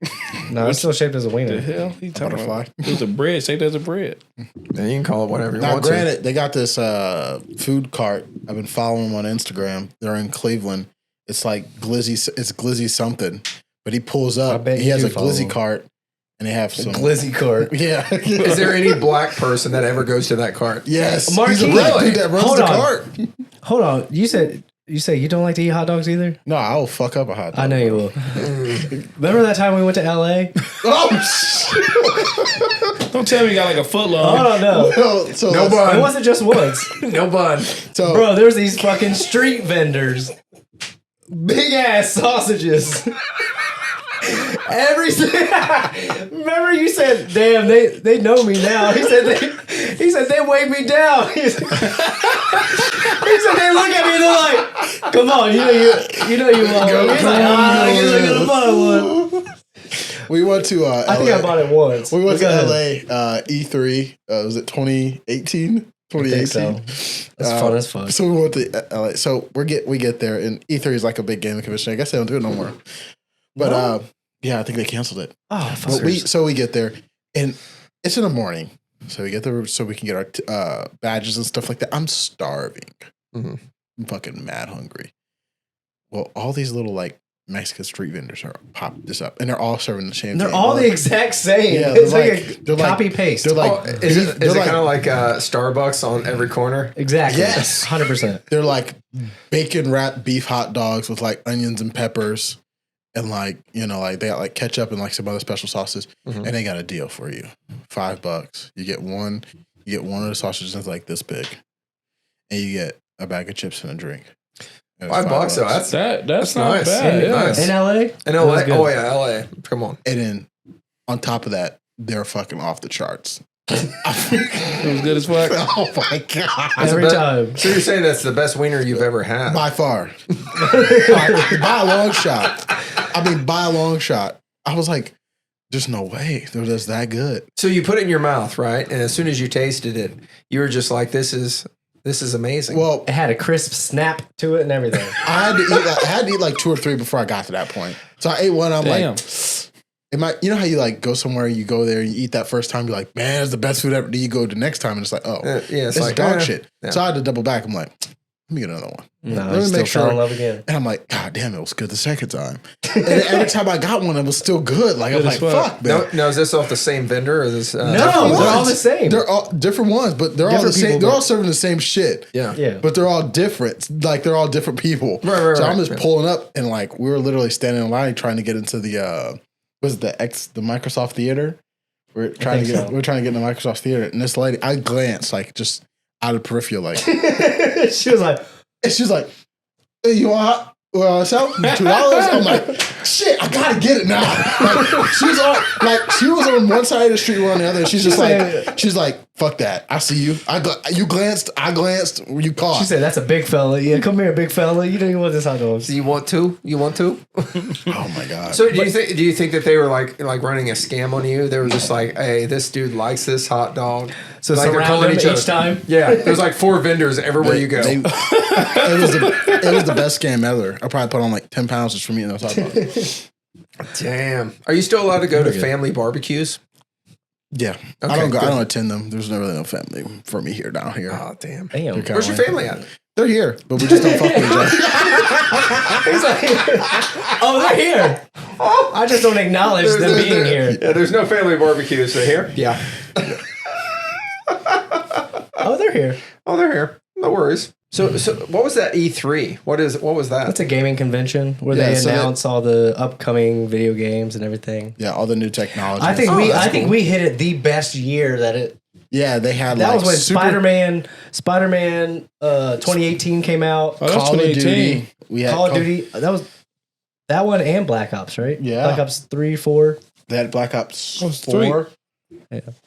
No, it's still shaped as a The wiener. hell he talking Butterfly. about? It was a bread shaped as a bread. yeah, you can call it whatever you Now, want granted, they got this food cart. I've been following them on Instagram. They're in Cleveland. It's like Glizzy. It's Glizzy something. But he pulls I up. bet He you has do a follow Glizzy him. cart, and they have some Glizzy cart. Yeah. to. Is there any black person that ever goes to that cart? Yes. Markee. He's a black Really? dude that runs Hold the on. cart. Hold on. You said you don't like to eat hot dogs either? No, I'll fuck up a hot dog. I know you will. Remember that time we went to LA? Oh, shit. Don't tell me you got like a foot long. Hold on, no. So No let's- bun. It wasn't just once. No bun. So Bro, there's these fucking street vendors. Big ass sausages. Remember you said, damn, they know me now. He said they weighed me down. He said they look at me and they're like, come on, you know you want one. He's like, I guess I could have bought one. we went to LA. I think I bought it once. We went to Go ahead. LA E3. Was it 2018? I think so. 2018. That's fun as fuck. So we went to LA. So we get there, and E3 is like a big gaming convention. I guess they don't do it no more. But yeah, I think they canceled it. Oh, But we get there, and it's in the morning. So we get there so we can get our badges and stuff like that. I'm starving. Mhm. I'm fucking mad hungry. Well, all these little like Mexican street vendors are pop this up, and they're all serving the same. They're thing. all They're the like- exact same. Yeah, It's they're like like- they're a like- copy paste. They're like, Oh, is it they're like- kind of like Starbucks on every corner? Exactly. Yes. 100%. They're like bacon wrapped beef hot dogs with like onions and peppers, and like like they got like ketchup and like some other special sauces, Mhm. and they got a deal for you. $5. You get one. You get one of the sausages that's like this big, and you get a bag of chips and a drink. And it's $5 though. That's That's not nice. bad. Yeah. Nice. In LA? in LA. was good. Oh yeah, LA. Come on. And then on top of that, they're fucking off the charts. It was good as fuck. Oh my god! Every bet- time. So you're saying that's the best wiener you've ever had? By far, by a long shot. I mean, by a long shot. I was like, "There's no way they're just that good." So you put it in your mouth, right? And as soon as you tasted it, you were just like, "This is amazing." Well, It had a crisp snap to it and everything. I had to eat like 2 or 3 before I got to that point. So I ate one. I'm Damn. like, you know how you like go somewhere, you go there, you eat that first time, you're like, man, it's the best food ever. Then you go the next time and it's like, oh, yeah, it's like dog shit. yeah. So I had to double back. I'm like, let me get another one. No, Let I me still make fell sure. in love again. And I'm like, God damn, it was good the second time. And then every time I got one, it was still good. Like I'm Good like, as fuck. fuck, man. No, is this off the same vendor or is this? No, Different they're all ones. the same. They're all different ones, but they're all the Different same. people, They're but- all serving the same shit. Yeah. Yeah. But they're all different. Like they're all different people. Right, So I'm right, just yeah. pulling up and like we were literally standing in line trying to get into the the Microsoft Theater. We're trying to think get so. in the Microsoft Theater, and this lady, I glanced like just out of peripheral, like, She was like, and she's like, "Hey, you want $2?" I'm like, shit, I gotta get it now. Like she was on one side of the street, we're on the other. And she's just like, fuck that. I see you. You glanced. I glanced. You caught. she said, that's a big fella. Yeah, come here, big fella. You don't even want this hot dog. So you want to? Oh my god. So do you think that they were like running a scam on you? They were just like, hey, this dude likes this hot dog. So like they're surround calling them each each other. time. Yeah, there's like 4 vendors everywhere you go. it was the best scam ever. I probably put on like 10 pounds just from eating those hot dogs. Damn. Are you still allowed to go to family barbecues? Yeah. Okay, I don't go. good. I don't attend them. There's no really no family for me here down here. Oh, damn. Damn. They're Where's your kinda family at? They're here, but we just don't fuck with each other. He's like, oh, they're here. I just don't acknowledge them being here. Yeah, there's no family barbecues. They're here? Yeah. Oh, they're here. Oh, they're here. No worries. So what was that E3? What was that? That's a gaming convention where Yeah, they so announce all the upcoming video games and everything. Yeah, all the new technology. I think Oh, that's we hit it the best year that it Yeah, they had That like was when Spider-Man 2018 came out. Oh, that's Call of 2018. Duty. We had Call of Duty. That was that one and Black Ops, right? Yeah. Black Ops 3, 4, They had Black Ops That was 4.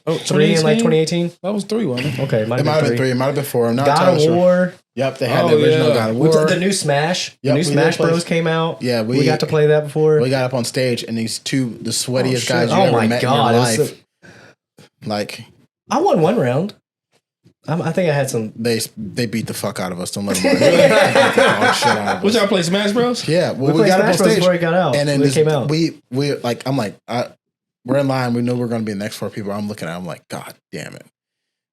Oh, 3 in like 2018. That was 3, wasn't it? Okay, It might have been 3. It might have been 4. I'm not God entirely of sure. War. Yep, they had Oh, the original yeah. God of We War. played the new Smash. Yep, The we new did Smash play- Bros came out. Yeah, we got to play that before. We got up on stage, and these two, the sweatiest shit. guys you Oh ever my met God, in it your was life. Like, I won one round. I think I had some. they beat the fuck out of us. Don't let them win. They beat the dog shit out of What us. y'all play Smash Bros? Yeah, well, we played got up Smash on Bros stage, before it got out. and then When it this, came out. we like, I'm like, we're in line. We know we're going to be the next 4 people. I'm looking at him like, God damn it.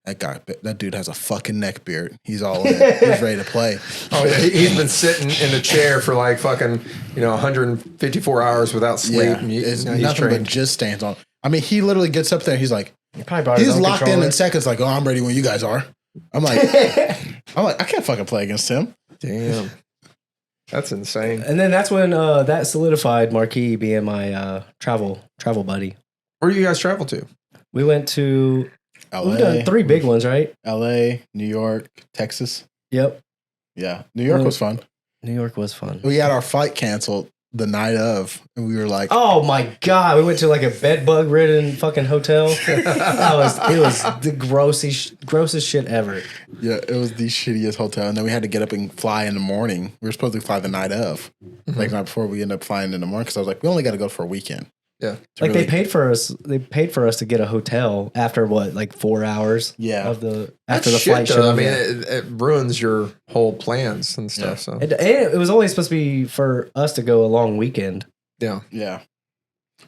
That dude has a fucking neck beard. He's all in. He's ready to play. Oh yeah, he's been sitting in the chair for like fucking 154 hours without sleep. Yeah, And it's he's nothing but trained. just stands on. I mean, he literally gets up there. He's like, You probably brought his he's own locked in controller. seconds. Like, oh, I'm ready when you guys are. I'm like, I can't fucking play against him. Damn, that's insane. And then that's when that solidified Markee being my travel buddy. Where do you guys travel to? We went to. We've done LA, 3 big ones, right? LA, New York, Texas. Yep. Yeah, New York was fun. New York was fun. We had our flight canceled the night of, and we were like, Oh my God! We went to like a bed bug ridden fucking hotel. It was the grossest shit ever. yeah, it was the shittiest hotel. And then we had to get up and fly in the morning. We were supposed to fly the night of, like the night before. We ended up flying in the morning because I was like, we only got to go for a weekend. Yeah, Like they paid for us. They paid for us to get a hotel after what, like 4 hours? Yeah. Of the that's after the shit, flight though. show. I mean, it ruins your whole plans and stuff. Yeah. So And it was only supposed to be for us to go a long weekend. yeah, Yeah.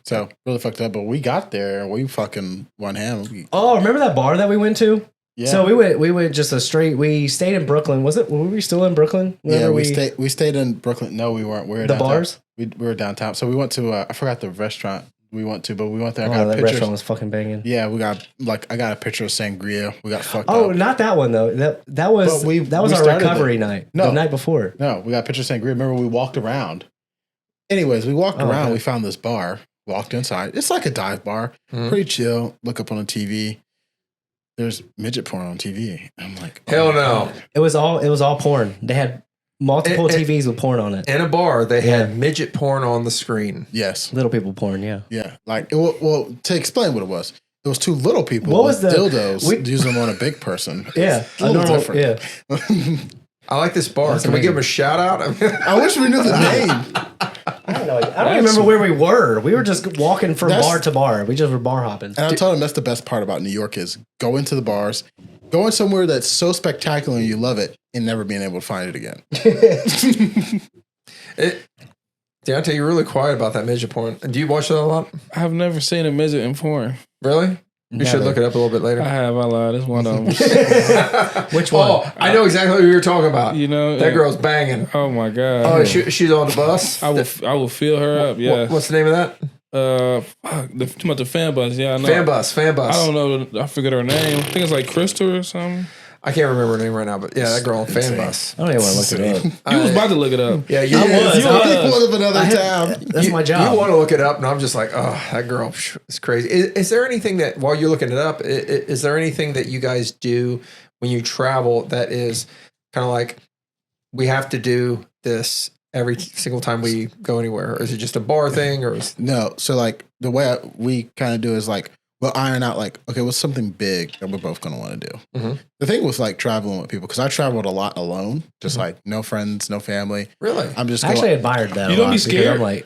So really fucked up. But we got there. We fucking won ham. Oh, remember that bar that we went to? Yeah. So we went just we stayed in Brooklyn. Were we still in Brooklyn? Yeah, Whenever we stayed in Brooklyn. No, we weren't. We were the downtown. bars? We were downtown. So we went to I forgot the restaurant we went to, but we went there. I Oh, got a that picture. restaurant was fucking banging. Yeah, we got I got a picture of sangria. We got fucked Oh, up. not that one though. That was But we our started recovery night. No. The night before. No, we got a picture of sangria. Remember, we walked around. Anyways, we walked Oh, around. okay. We found this bar. Walked inside. It's like a dive bar. Mhm. Pretty chill. Look up on the TV. There's midget porn on TV. I'm like, hell my no. God. It was all porn. They had multiple TVs with porn on it. In a bar, they Yeah. had midget porn on the screen. Yes. Little people porn, yeah. Yeah. Like, well, to explain what it was, it was 2 little people What with was the- dildos we- using them on a big person. Yeah. It's a little different. Yeah. I like this bar. That's Can we amazing. give him a shout out? I wish we knew the name. I don't know. I don't remember where we were. We were just walking from That's- bar to bar. We just were bar hopping. And I told him that's the best part about New York is going to the bars, going somewhere that's so spectacular and you love it, and never being able to find it again. Deontay, you're really quiet about that midget porn. Do you watch that a lot? I've never seen a midget in porn. Really? You should Never. look it up a little bit later. I have. I lied. It's one of them. Which one? Oh, I know exactly who you're talking about. You know That girl's banging. Oh my god. Oh, she's on the bus. I will fill her up. Yeah. What's the name of that? Fuck. Too much the fan buzz. Yeah. I know. Fan bus. I don't know. I forget her name. I think it's like Crystal or something. I can't remember her name right now, but yeah, that girl on fan Insane. bus. I don't even want to look it up. You was about to look it up. Yeah, you I was. You one of another town. That's my job. You want to look it up, and I'm just like, oh, that girl is crazy. Is there anything that, while you're looking it up, is there anything that you guys do when you travel that is kind of like, we have to do this every single time we go anywhere? Or is it just a bar thing? Or is, No. So, like, the way we kind of do is like, we'll iron out, like, okay, what's something big that we're both going to want to do? Mhm. The thing was, like, traveling with people, because I traveled a lot alone, just like no friends, no family. really? I'm just I going. actually admired that. You a don't lot be because scared? I'm like,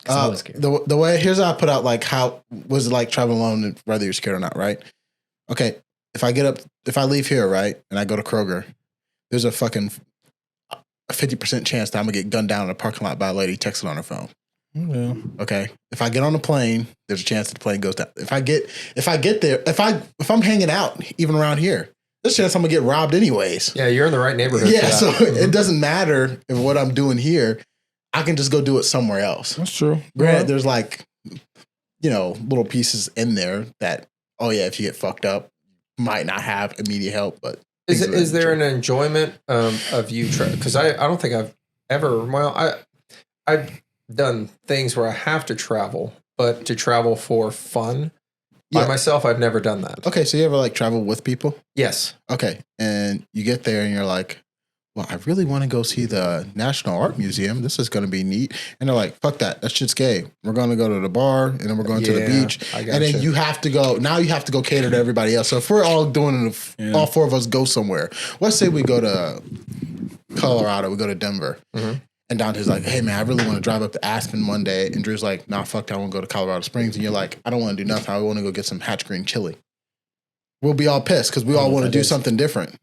'cause I was scared. The way, here's how I put out, like, how was it like traveling alone, whether you're scared or not, right? Okay, if I leave here, right, and I go to Kroger, there's a fucking 50% chance that I'm gonna get gunned down in a parking lot by a lady texting on her phone. Yeah. Okay, if I get on a plane, there's a chance that the plane goes down. If I get there, if I'm hanging out even around here, there's a chance I'm gonna get robbed anyways. Yeah, you're in the right neighborhood. Yeah, for so that. it doesn't matter if what I'm doing here, I can just go do it somewhere else. That's true. Granted, there's like, little pieces in there that, oh yeah, if you get fucked up, might not have immediate help, but Is there an enjoyment of you because I don't think I've ever, I've done things where I have to travel, but to travel for fun By myself, I've never done that. Okay, so you ever like travel with people? Yes. Okay, and you get there and you're like, well, I really want to go see the National Art Museum. This is going to be neat. And they're like, fuck that. That shit's gay. We're going to go to the bar and then we're going to the beach. And then you have to go. Now you have to go cater to everybody else. So if we're all doing it, all four of us go somewhere. Let's say we go to Colorado. We go to Denver. Mm-hmm. And Dante's like, hey, man, I really want to drive up to Aspen one day. And Drew's like, nah, fuck that. I want to go to Colorado Springs. And you're like, I don't want to do nothing. I want to go get some Hatch Green chili. We'll be all pissed because we all want to do something different.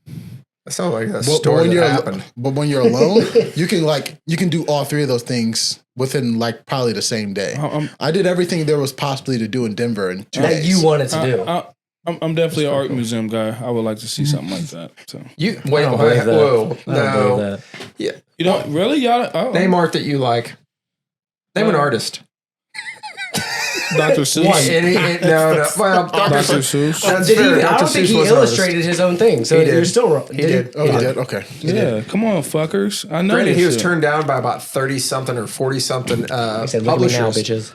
That sounds like a story that happened. But when you're alone, you can do all three of those things within like probably the same day. I did everything there was possibly to do in Denver in 2 days. That you wanted to do. I'm definitely an art museum guy. I would like to see something like that. So Whoa, no, yeah, you don't really, y'all. Name art that you like. Name an artist. Dr. Seuss. No. Well, Dr. Seuss. That's fair. I don't think he illustrated his own thing. So you're still wrong. He did. Oh, he did? Okay. Yeah, come on, fuckers. I know. Granted, he was turned down by about 30-something or 40-something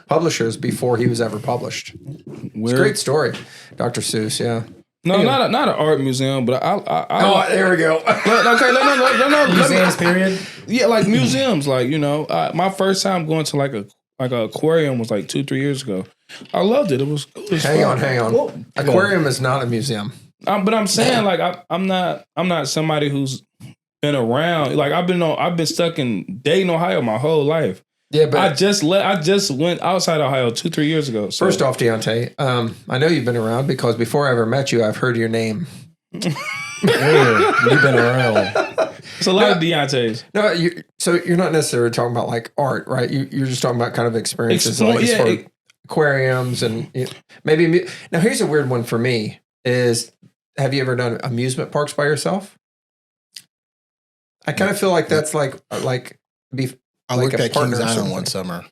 publishers before he was ever published. It's a great story. Dr. Seuss, yeah. No, not an art museum, but I there we go. Okay, no. Museums, period. Yeah, like museums, like, you know, my first time going to like an aquarium was like 2-3 years ago. I loved it. It was hang on. Well, aquarium is not a museum. But I'm saying, like, I'm not somebody who's been around. Like, I've been stuck in Dayton, Ohio my whole life. Yeah, but I just went outside Ohio 2-3 years ago. So. First off, Deontay, I know you've been around because before I ever met you, I've heard your name. You've been around. It's a lot of Deontays. No, so you're not necessarily talking about like art, right? You're just talking about kind of experiences as far as aquariums and maybe. Now, here's a weird one for me: is have you ever done amusement parks by yourself? I kind of feel like that's like be. I worked at Kings Island one summer,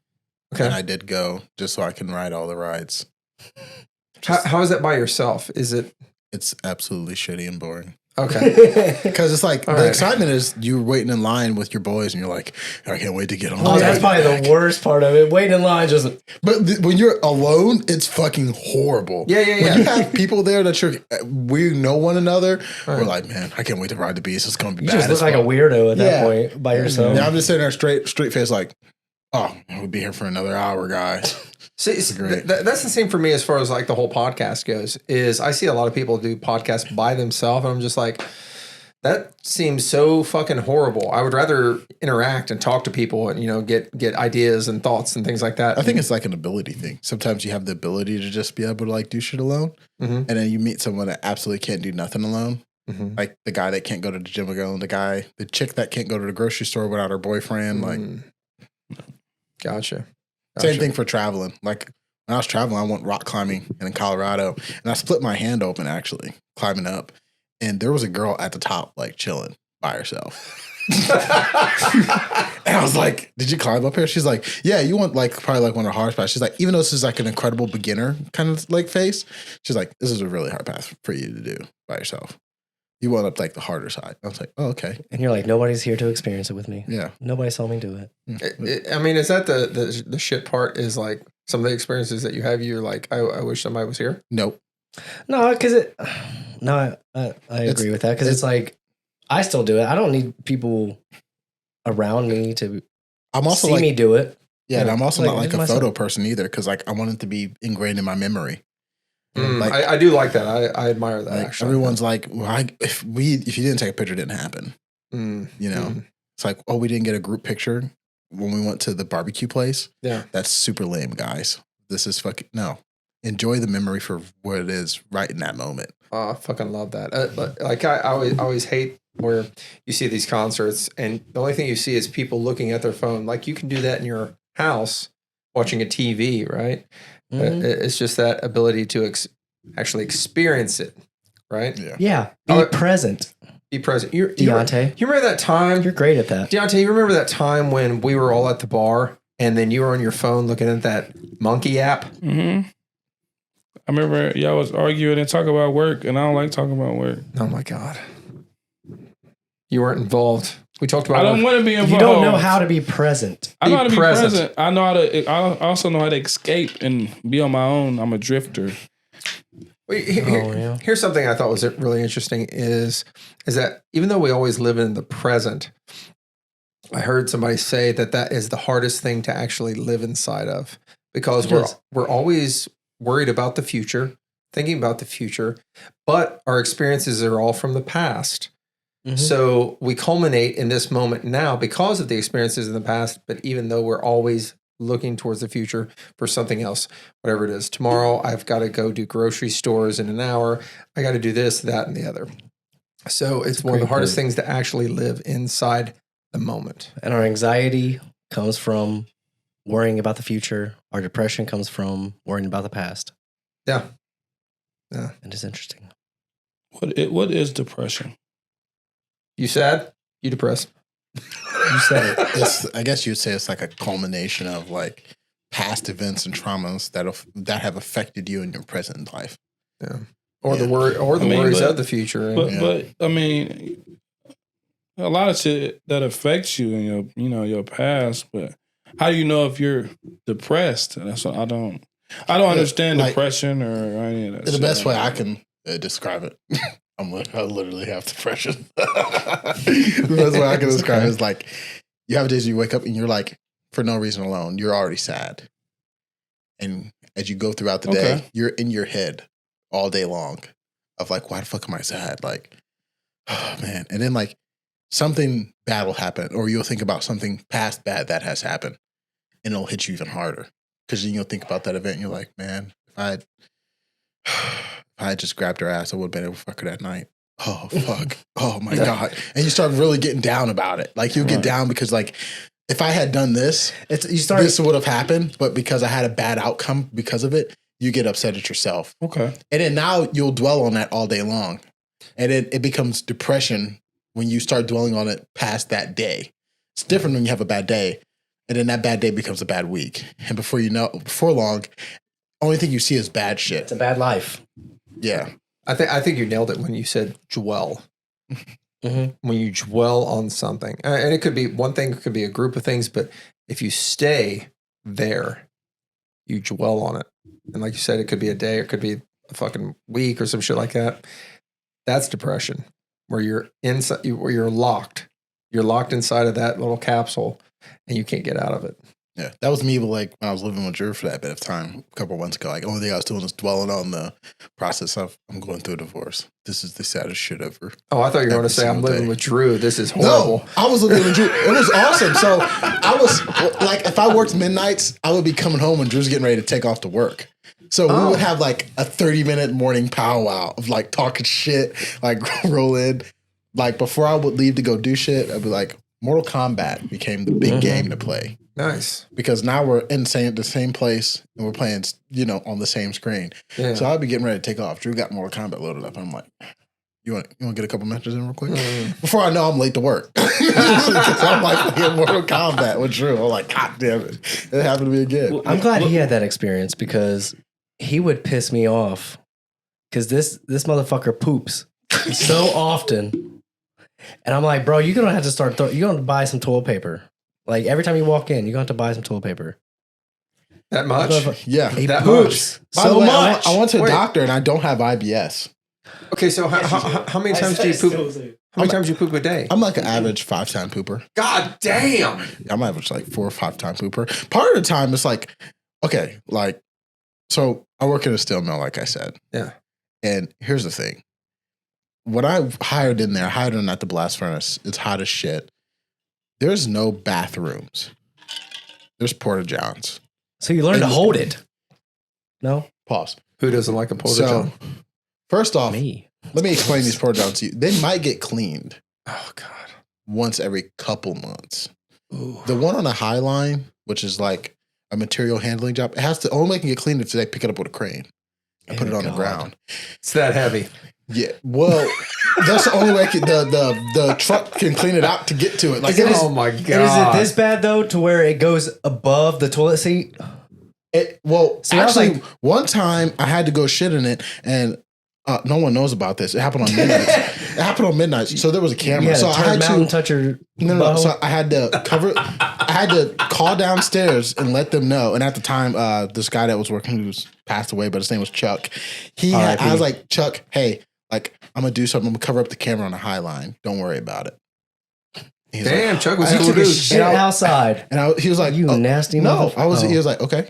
and I did go just so I can ride all the rides. How is that by yourself? It's absolutely shitty and boring. Okay. Because it's like the excitement is you're waiting in line with your boys and you're like, I can't wait to get on. Oh, that's probably the worst part of it. Waiting in line just. But when you're alone, it's fucking horrible. Yeah. When you have people there that we know one another, we're like, man, I can't wait to ride the beast. It's going to be bad. You just look like a weirdo at that point by yourself. Yeah, I'm just sitting there straight face like, oh, we'll be here for another hour, guys. See, that's the same for me as far as like the whole podcast goes. Is I see a lot of people do podcasts by themselves, and I'm just like, that seems so fucking horrible. I would rather interact and talk to people and get ideas and thoughts and things like that. I think it's like an ability thing. Sometimes you have the ability to just be able to like do shit alone, and then you meet someone that absolutely can't do nothing alone. Mm-hmm. Like the guy that can't go to the gym alone, the chick that can't go to the grocery store without her boyfriend. Like, gotcha. Same thing for traveling. Like when I was traveling, I went rock climbing in Colorado, and I split my hand open actually climbing up, and there was a girl at the top like chilling by herself. And I was like, "Did you climb up here?" She's like, "Yeah, you want like probably like one of the hardest paths." She's like, "Even though this is like an incredible beginner kind of like phase, she's like, this is a really hard path for you to do by yourself. You went up like the harder side." I was like, "Oh, okay." And you're like, nobody's here to experience it with me. Yeah. Nobody saw me do it. I mean, is that the shit part is like some of the experiences that you have, you're like, I wish somebody was here? Nope. No, because I agree with that. Because it's like, I still do it. I don't need people around me to see me do it. Yeah, and I'm also not like a photo person either because like I want it to be ingrained in my memory. Like, I do like that. I admire that. Like, actually, everyone's like, well, if you didn't take a picture, it didn't happen. It's like, oh, we didn't get a group picture when we went to the barbecue place. Yeah, that's super lame, guys. This is fucking no. Enjoy the memory for what it is right in that moment. Oh, I fucking love that. Like I always hate where you see these concerts and the only thing you see is people looking at their phone. Like you can do that in your house watching a TV, right? It's just that ability to actually experience it, right? Yeah. Be present. Be present. Deontay. You remember that time? You're great at that. Deontay, you remember that time when we were all at the bar and then you were on your phone looking at that Markee app? Mm-hmm. I remember y'all was arguing and talking about work, and I don't like talking about work. Oh, my God. You weren't involved. We talked about I don't want to be involved. You don't know how to be present. I know how to be present. I also know how to escape and be on my own. I'm a drifter. Here's something I thought was really interesting is that even though we always live in the present, I heard somebody say that is the hardest thing to actually live inside of, because we're always worried about the future, thinking about the future, but our experiences are all from the past. Mm-hmm. So we culminate in this moment now because of the experiences in the past, but even though we're always looking towards the future for something else, whatever it is. Tomorrow, I've got to go do grocery stores in an hour. I got to do this, that, and the other. So it's one of the hardest things to actually live inside the moment. And our anxiety comes from worrying about the future. Our depression comes from worrying about the past. Yeah. Yeah. And it's interesting. What is depression? You sad? You depressed? You said it. I guess you'd say it's like a culmination of like past events and traumas that have affected you in your present life. Yeah. Or the worries of the future. But I mean, a lot of shit that affects you in your past. But how do you know if you're depressed? That's what I don't understand depression or any of that. The best way I can describe it. I literally have depression. The best way I can describe it is like you have days you wake up and you're like, for no reason alone, you're already sad. And as you go throughout the day, you're in your head all day long of like, why the fuck am I sad? Like, oh man. And then like something bad will happen, or you'll think about something past bad that has happened, and it'll hit you even harder. Because then you'll think about that event and you're like, man, if I had just grabbed her ass, I would have been able to fuck her that night. Oh, fuck. Oh, my God. And you start really getting down about it. Like, you get down because, like, if I had done this, this would have happened. But because I had a bad outcome because of it, you get upset at yourself. Okay. And then now you'll dwell on that all day long. And it becomes depression when you start dwelling on it past that day. It's different when you have a bad day. And then that bad day becomes a bad week. And before long, only thing you see is bad shit. It's a bad life. Yeah. I think you nailed it when you said dwell. Mm-hmm. When you dwell on something. And it could be one thing, it could be a group of things, but if you stay there, you dwell on it. And like you said, it could be a day, or it could be a fucking week or some shit like that. That's depression, where you're inside, where you're locked. You're locked inside of that little capsule and you can't get out of it. Yeah, that was me, but like when I was living with Drew for that bit of time a couple of months ago. Like, only thing I was doing was dwelling on the process of I'm going through a divorce. This is the saddest shit ever. Oh, I thought you were going to say I'm living with Drew. This is horrible. No, I was living with Drew. It was awesome. So I was like, if I worked midnights, I would be coming home when Drew's getting ready to take off to work. So we would have like a 30-minute morning powwow of like talking shit, like roll in. Like before I would leave to go do shit, I'd be like, Mortal Kombat became the big game to play. Nice. Because now we're in the same place and we're playing, on the same screen. Yeah. So I'll be getting ready to take off. Drew got Mortal Kombat loaded up. And I'm like, you want to get a couple matches in real quick? Before I know I'm late to work. I'm like playing Mortal Kombat with Drew. I'm like, God damn it. It happened to me again. Well, I'm glad he had that experience because he would piss me off because this motherfucker poops so often. And I'm like, bro, you're going to have to you're going to buy some toilet paper. Like every time you walk in, you're going to have to buy some toilet paper. That much? Yeah. He that poops much. so much. I went to a doctor and I don't have IBS. Okay, so how many times do you poop? How many times do you poop a day? I'm like an average 5-time pooper. God damn. I'm average like 4 or 5-time pooper. Part of the time it's like, okay, like, so I work in a steel mill, like I said. Yeah. And here's the thing. When I hired in at the blast furnace, it's hot as shit. There's no bathrooms. There's porta johns. So you learn to hold it. No? Pause. Who doesn't like a porta john? First off, let me explain these porta johns to you. They might get cleaned. Oh, God. Once every couple months. Ooh. The one on the High Line, which is like a material handling job, it has to only can get cleaned if they pick it up with a crane and put it on the ground. It's that heavy. Yeah, well, that's the only way the truck can clean it out to get to it. Like, oh my God! Is it this bad though, to where it goes above the toilet seat? One time I had to go shit in it, and no one knows about this. It happened on midnights. happened on midnight. So there was a camera. Yeah, so I had mountain to toucher. no. So I had to cover. I had to call downstairs and let them know. And at the time, this guy that was working, who's passed away, but his name was Chuck. I was like, Chuck, hey, like I'm gonna do something. I'm gonna cover up the camera on the High Line. Don't worry about it. Damn, like, Chuck was I cool took a dude. Shit outside. And he was like, You nasty no. motherfucker. He was like, okay.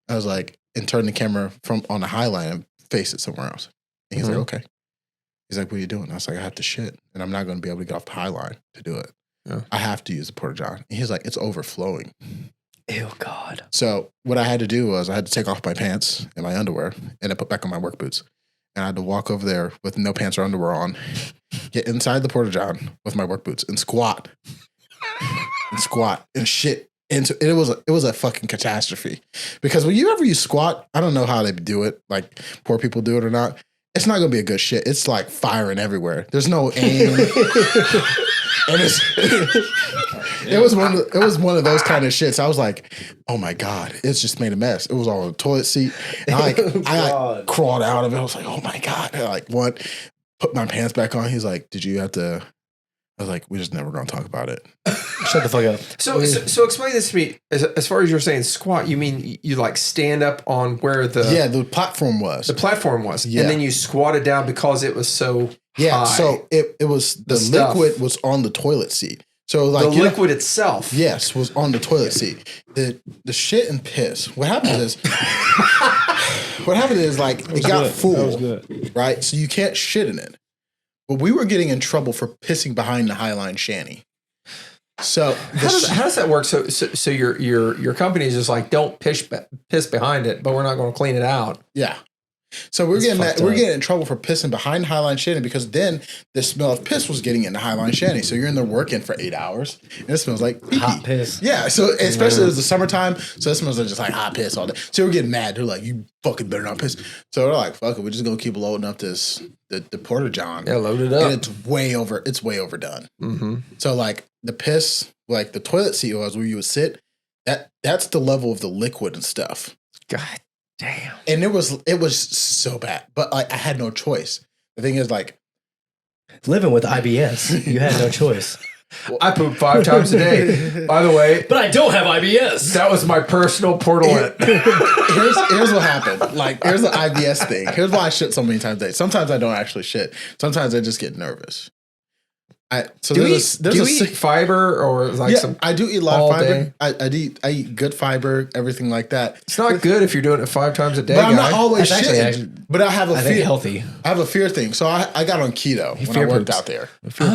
I was like, and turn the camera from on the High Line and face it somewhere else. And he's like, okay. He's like, what are you doing? I was like, I have to shit, and I'm not going to be able to get off the High Line to do it. Yeah. I have to use the porta john. And he's like, it's overflowing. Ew, God. So what I had to do was I had to take off my pants and my underwear and I put back on my work boots. And I had to walk over there with no pants or underwear on, get inside the porta john with my work boots and squat and shit. And so it was a fucking catastrophe, because when you squat, I don't know how they do it, like poor people do it or not. It's not gonna be a good shit. It's like firing everywhere. There's no aim. And it was one of those kind of shits. I was like, oh my God, it's just made a mess. It was all on the toilet seat. And I crawled out of it. I was like, oh my God. And I put my pants back on. He's like, did you have to? I was like, we're just never gonna talk about it. Shut the fuck up. So explain this to me. As far as you're saying squat, you mean you like stand up on where the platform was. The platform was. Yeah. And then you squatted down because it was so high. So it was the liquid was on the toilet seat. So like the liquid itself. Yes, was on the toilet seat. The shit and piss. What happened is like it got full. Right? So you can't shit in it. But we were getting in trouble for pissing behind the High Line shanty. So how does that work? So your company is just like, don't piss behind it, but we're not going to clean it out. Yeah. So we're getting in trouble for pissing behind High Line shanty, because then the smell of piss was getting into High Line shanty. So you're in there working for 8 hours and it smells like pee-pee. Hot piss. Yeah. So especially as the summertime, so it smells like just like hot piss all day. So we're getting mad. They're like, you fucking better not piss. So we're like, fuck it, we're just gonna keep loading up the porta john. Yeah, load it up. And it's way overdone. Mm-hmm. So like the piss, like the toilet seat was where you would sit, that's the level of the liquid and stuff. God damn. And it was so bad. But like I had no choice. The thing is, like, living with IBS, you had no choice. I poop 5 times a day, by the way. But I don't have IBS. That was my personal portalet. Here's what happened. Like, here's the IBS thing. Here's why I shit so many times a day. Sometimes I don't actually shit. Sometimes I just get nervous. Do you eat fiber or like some? I do eat a lot of fiber. I eat good fiber, everything like that. It's not good if you're doing it 5 times a day. But I'm not always shitting. Actually, but I have a fear. Healthy. I have a fear thing. So I got on keto when I worked out there. So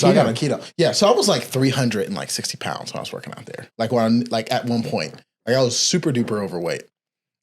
I got on keto. Yeah. So I was like 360 pounds when I was working out there. Like at one point, like I was super duper overweight.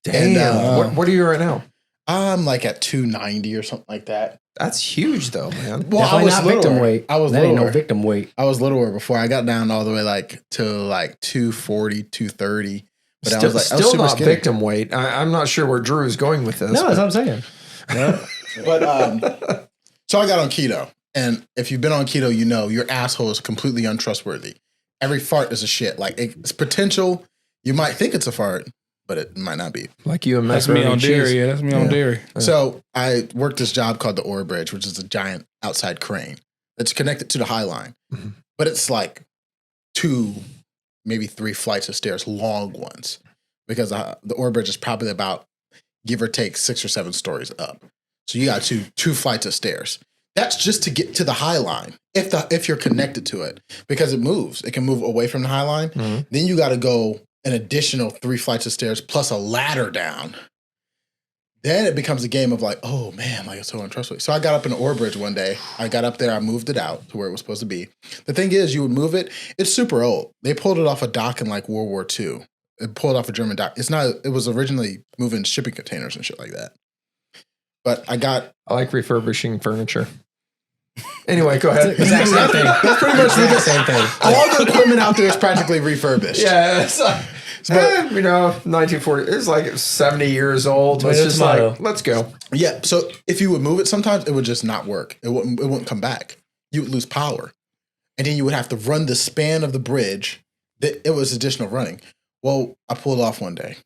Damn. And, what are you right now? I'm like at 290 or something like that. That's huge though, man. Well, I was not victim weight. I was that ain't no victim weight. I was littler before. I got down all the way to 240, 230. But I was still not skinny. Victim weight. I'm not sure where Drew is going with this. No, that's what I'm saying. Yeah. But so I got on keto. And if you've been on keto, you know your asshole is completely untrustworthy. Every fart is a shit. Like it's potential. You might think it's a fart, but it might not be. Like you and that's me on dairy. Yeah, that's me on dairy. So I worked this job called the OR Bridge, which is a giant outside crane that's connected to the High Line. Mm-hmm. But it's like 2, maybe 3 flights of stairs, long ones, because the OR Bridge is probably about, give or take, 6 or 7 stories up. So you got two flights of stairs. That's just to get to the High Line. If you're connected to it, because it moves, it can move away from the High Line. Mm-hmm. Then you got to go an additional 3 flights of stairs plus a ladder down. Then it becomes a game of like, oh man, like it's so untrustworthy. So I got up in the OR Bridge one day. I got up there, I moved it out to where it was supposed to be. The thing is, you would move it. It's super old. They pulled it off a dock in like World War II. It pulled off a German dock. It was originally moving shipping containers and shit like that. But I like refurbishing furniture. Anyway, go ahead. Exact same thing. That's pretty much the same thing. All the equipment out there is practically refurbished. Yeah, it's like, 1940. It's like 70 years old. It's just like, let's go. Yeah. So if you would move it, sometimes it would just not work. It wouldn't come back. You would lose power, and then you would have to run the span of the bridge. It was additional running. Well, I pulled off one day,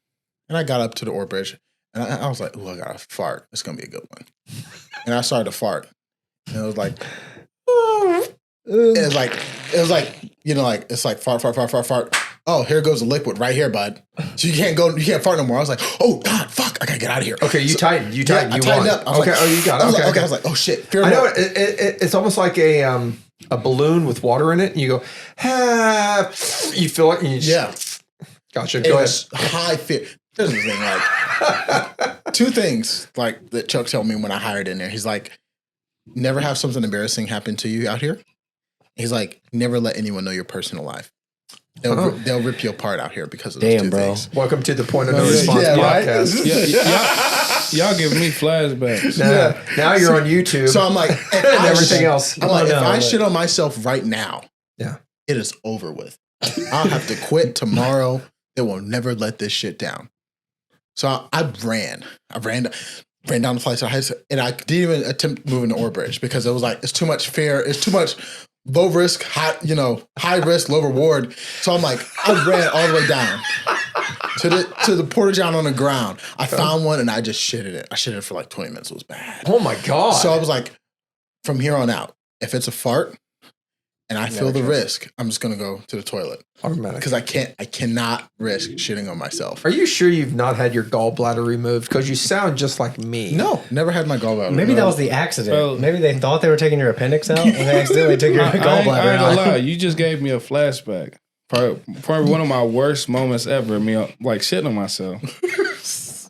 and I got up to the OR Bridge, and I was like, "Oh, I got to fart. It's gonna be a good one." And I started to fart. And it was like, it was like, you know, like, it's like fart. Oh, here goes the liquid right here, bud. So you can't fart no more. I was like, oh God, fuck, I gotta get out of here. Okay, you tightened. I tightened up. Okay, you got it. I was like, oh shit. I know it's almost like a balloon with water in it, and you go, you feel it, and you just, gotcha. Go ahead. High fear. There's the thing, like, two things like that Chuck told me when I hired in there. He's like, never have something embarrassing happen to you out here. He's like, never let anyone know your personal life. They'll rip you apart out here because of those two things. Welcome to the Point of No Response podcast. Y'all give me flashbacks. Now you're on YouTube. So I'm like, and everything else. I'm like, if I shit on myself right now, it is over with. I'll have to quit tomorrow. They will never let this shit down. So I ran down the flight to high school, and I didn't even attempt moving to Orbridge because it was like, it's too much fear. It's too much low risk, high risk, low reward. So I'm like, I ran all the way down to the porta john on the ground. I found one and I just shitted it. I shitted it for like 20 minutes. It was bad. Oh my God. So I was like, from here on out, if it's a fart and I feel the risk, I'm just gonna go to the toilet. Automatic. Because I cannot risk shitting on myself. Are you sure you've not had your gallbladder removed? Because you sound just like me. No, never had my gallbladder. Maybe that was the accident. Maybe they thought they were taking your appendix out and they accidentally took your gallbladder I ain't out. gonna lie, you just gave me a flashback. Probably one of my worst moments ever. Me like shitting on myself.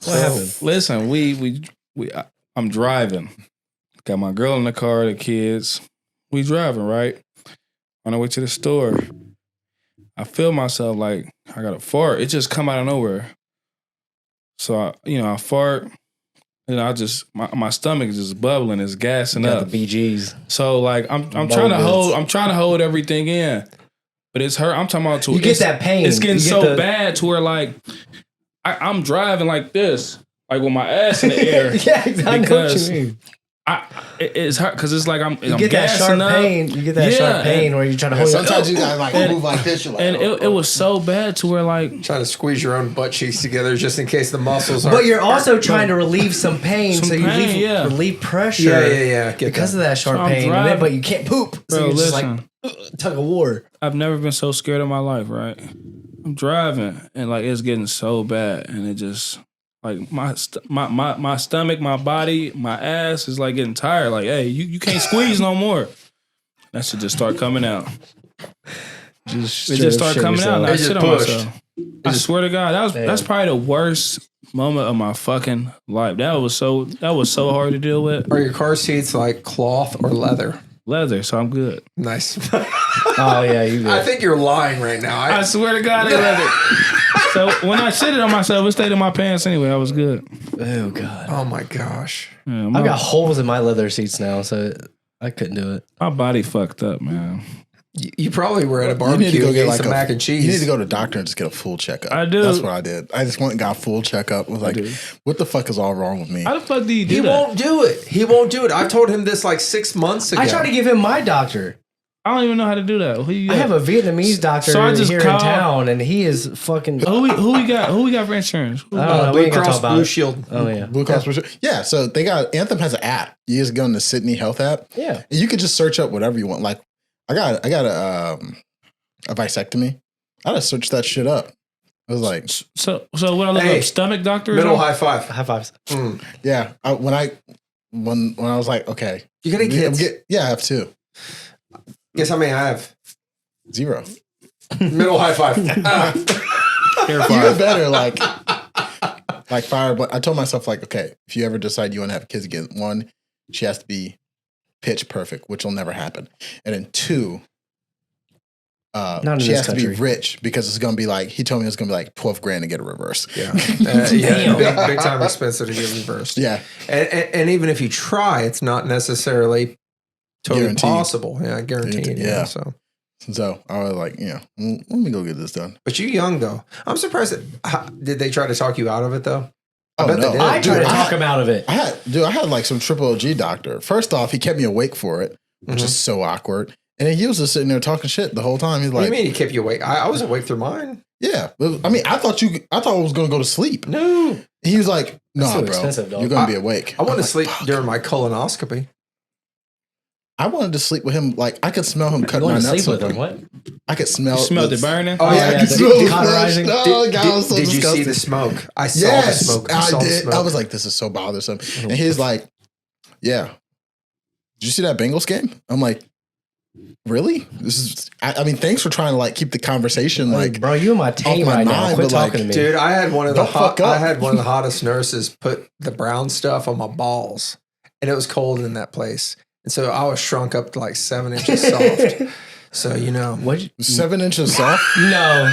What happened? Listen, I'm driving. Got my girl in the car, the kids. We driving, right? On our way to the store. I feel myself like I got a fart. It just come out of nowhere. So I fart. I just my stomach is just bubbling. It's gassing up. The BGs. So like I'm trying to hold everything in, but it's hurt. I'm talking about you get that pain. It's getting so bad to where like I'm driving like this, like with my ass in the air. Yeah, exactly. Because I know what you mean. It's hurt because it's like I'm get that sharp up. pain. You get that sharp pain where you're trying to hold it. Sometimes you gotta like move like this. Like, and it was so bad to where like trying to squeeze your own butt cheeks together just in case the muscles are. But you're also trying to relieve some pain, so you relieve pressure. Yeah. Because of that sharp pain, but you can't poop. So you're just like tug of war. I've never been so scared in my life. Right, I'm driving and like it's getting so bad, and it just. Like my stomach, my body, my ass is like getting tired. Like, hey, you can't squeeze no more. That should just start coming out. It just started coming out. And I shit on myself. I swear to God, that's probably the worst moment of my fucking life. That was so hard to deal with. Are your car seats like cloth or leather? Leather, so I'm good. Nice. Oh yeah, you good. I think you're lying right now. I swear to God, they leather. So when I shitted on myself, it stayed in my pants anyway. I was good. Oh God. Oh my gosh. Yeah, I've got holes in my leather seats now, so I couldn't do it. My body fucked up, man. You probably were at a barbecue. You need to go get like some mac and cheese. You need to go to the doctor and just get a full checkup. I do. That's what I did. I just went and got a full checkup. I was like, what the fuck is all wrong with me? How the fuck do you do that? He won't do it. I told him this like 6 months ago. I tried to give him my doctor. I don't even know how to do that. I have a Vietnamese doctor here in town, and he is fucking. Who we got for insurance? I don't know. Blue Cross Blue Shield. Oh yeah, Blue Cross Blue Shield. Yeah, so they got Anthem has an app. You just go on the Sydney Health app. Yeah, and you could just search up whatever you want. Like I got a vasectomy. I just searched that shit up. I was like, so what I look up? Stomach doctor? Middle high five. High fives. Yeah, when I was like, okay, you got any kids? Yeah, I have 2. Guess how many I have? 0. Middle high five. Even better, like fire. But I told myself, like, okay, if you ever decide you want to have kids again, 1, she has to be pitch perfect, which will never happen, and then 2, she has to be rich because it's gonna be like he told me it's gonna be like $12,000 to get a reverse. Yeah, big time expensive to get reversed. Yeah, and even if you try, it's not necessarily totally possible. Yeah, guaranteed. Yeah. So I was like, let me go get this done. But you're young though. I'm surprised did they try to talk you out of it though? I bet they did. I tried to talk him out of it. I had like some triple OG doctor. First off, he kept me awake for it, which is so awkward. And then he was just sitting there talking shit the whole time. He's like, what do you mean he kept you awake? I was awake through mine. Yeah. I mean, I thought I was going to go to sleep. No. He was like, nah, bro, you're going to be awake. I want to sleep during my colonoscopy. I wanted to sleep with him. Like I could smell him You cutting my want to nuts sleep with open. him? What? I could smell. You smelled it burning? Oh, yeah, I yeah, could the smell the cauterizing. flesh. Oh God, it was so Did you disgusting. see the smoke? I saw Yes, the smoke. I saw the did. smoke. I was like, this is so bothersome. And he's like, yeah. Did you see that Bengals game? I'm like, really? This is. I mean, thanks for trying to like keep the conversation like. Bro, you in my team my right now. mind, Quit but, like, talking to me. Dude, I had one of the Don't fuck up. I had one of the hottest nurses put the brown stuff on my balls, and it was cold in that place, and so I was shrunk up to like 7 inches soft. So What'd you, 7 inches soft. no.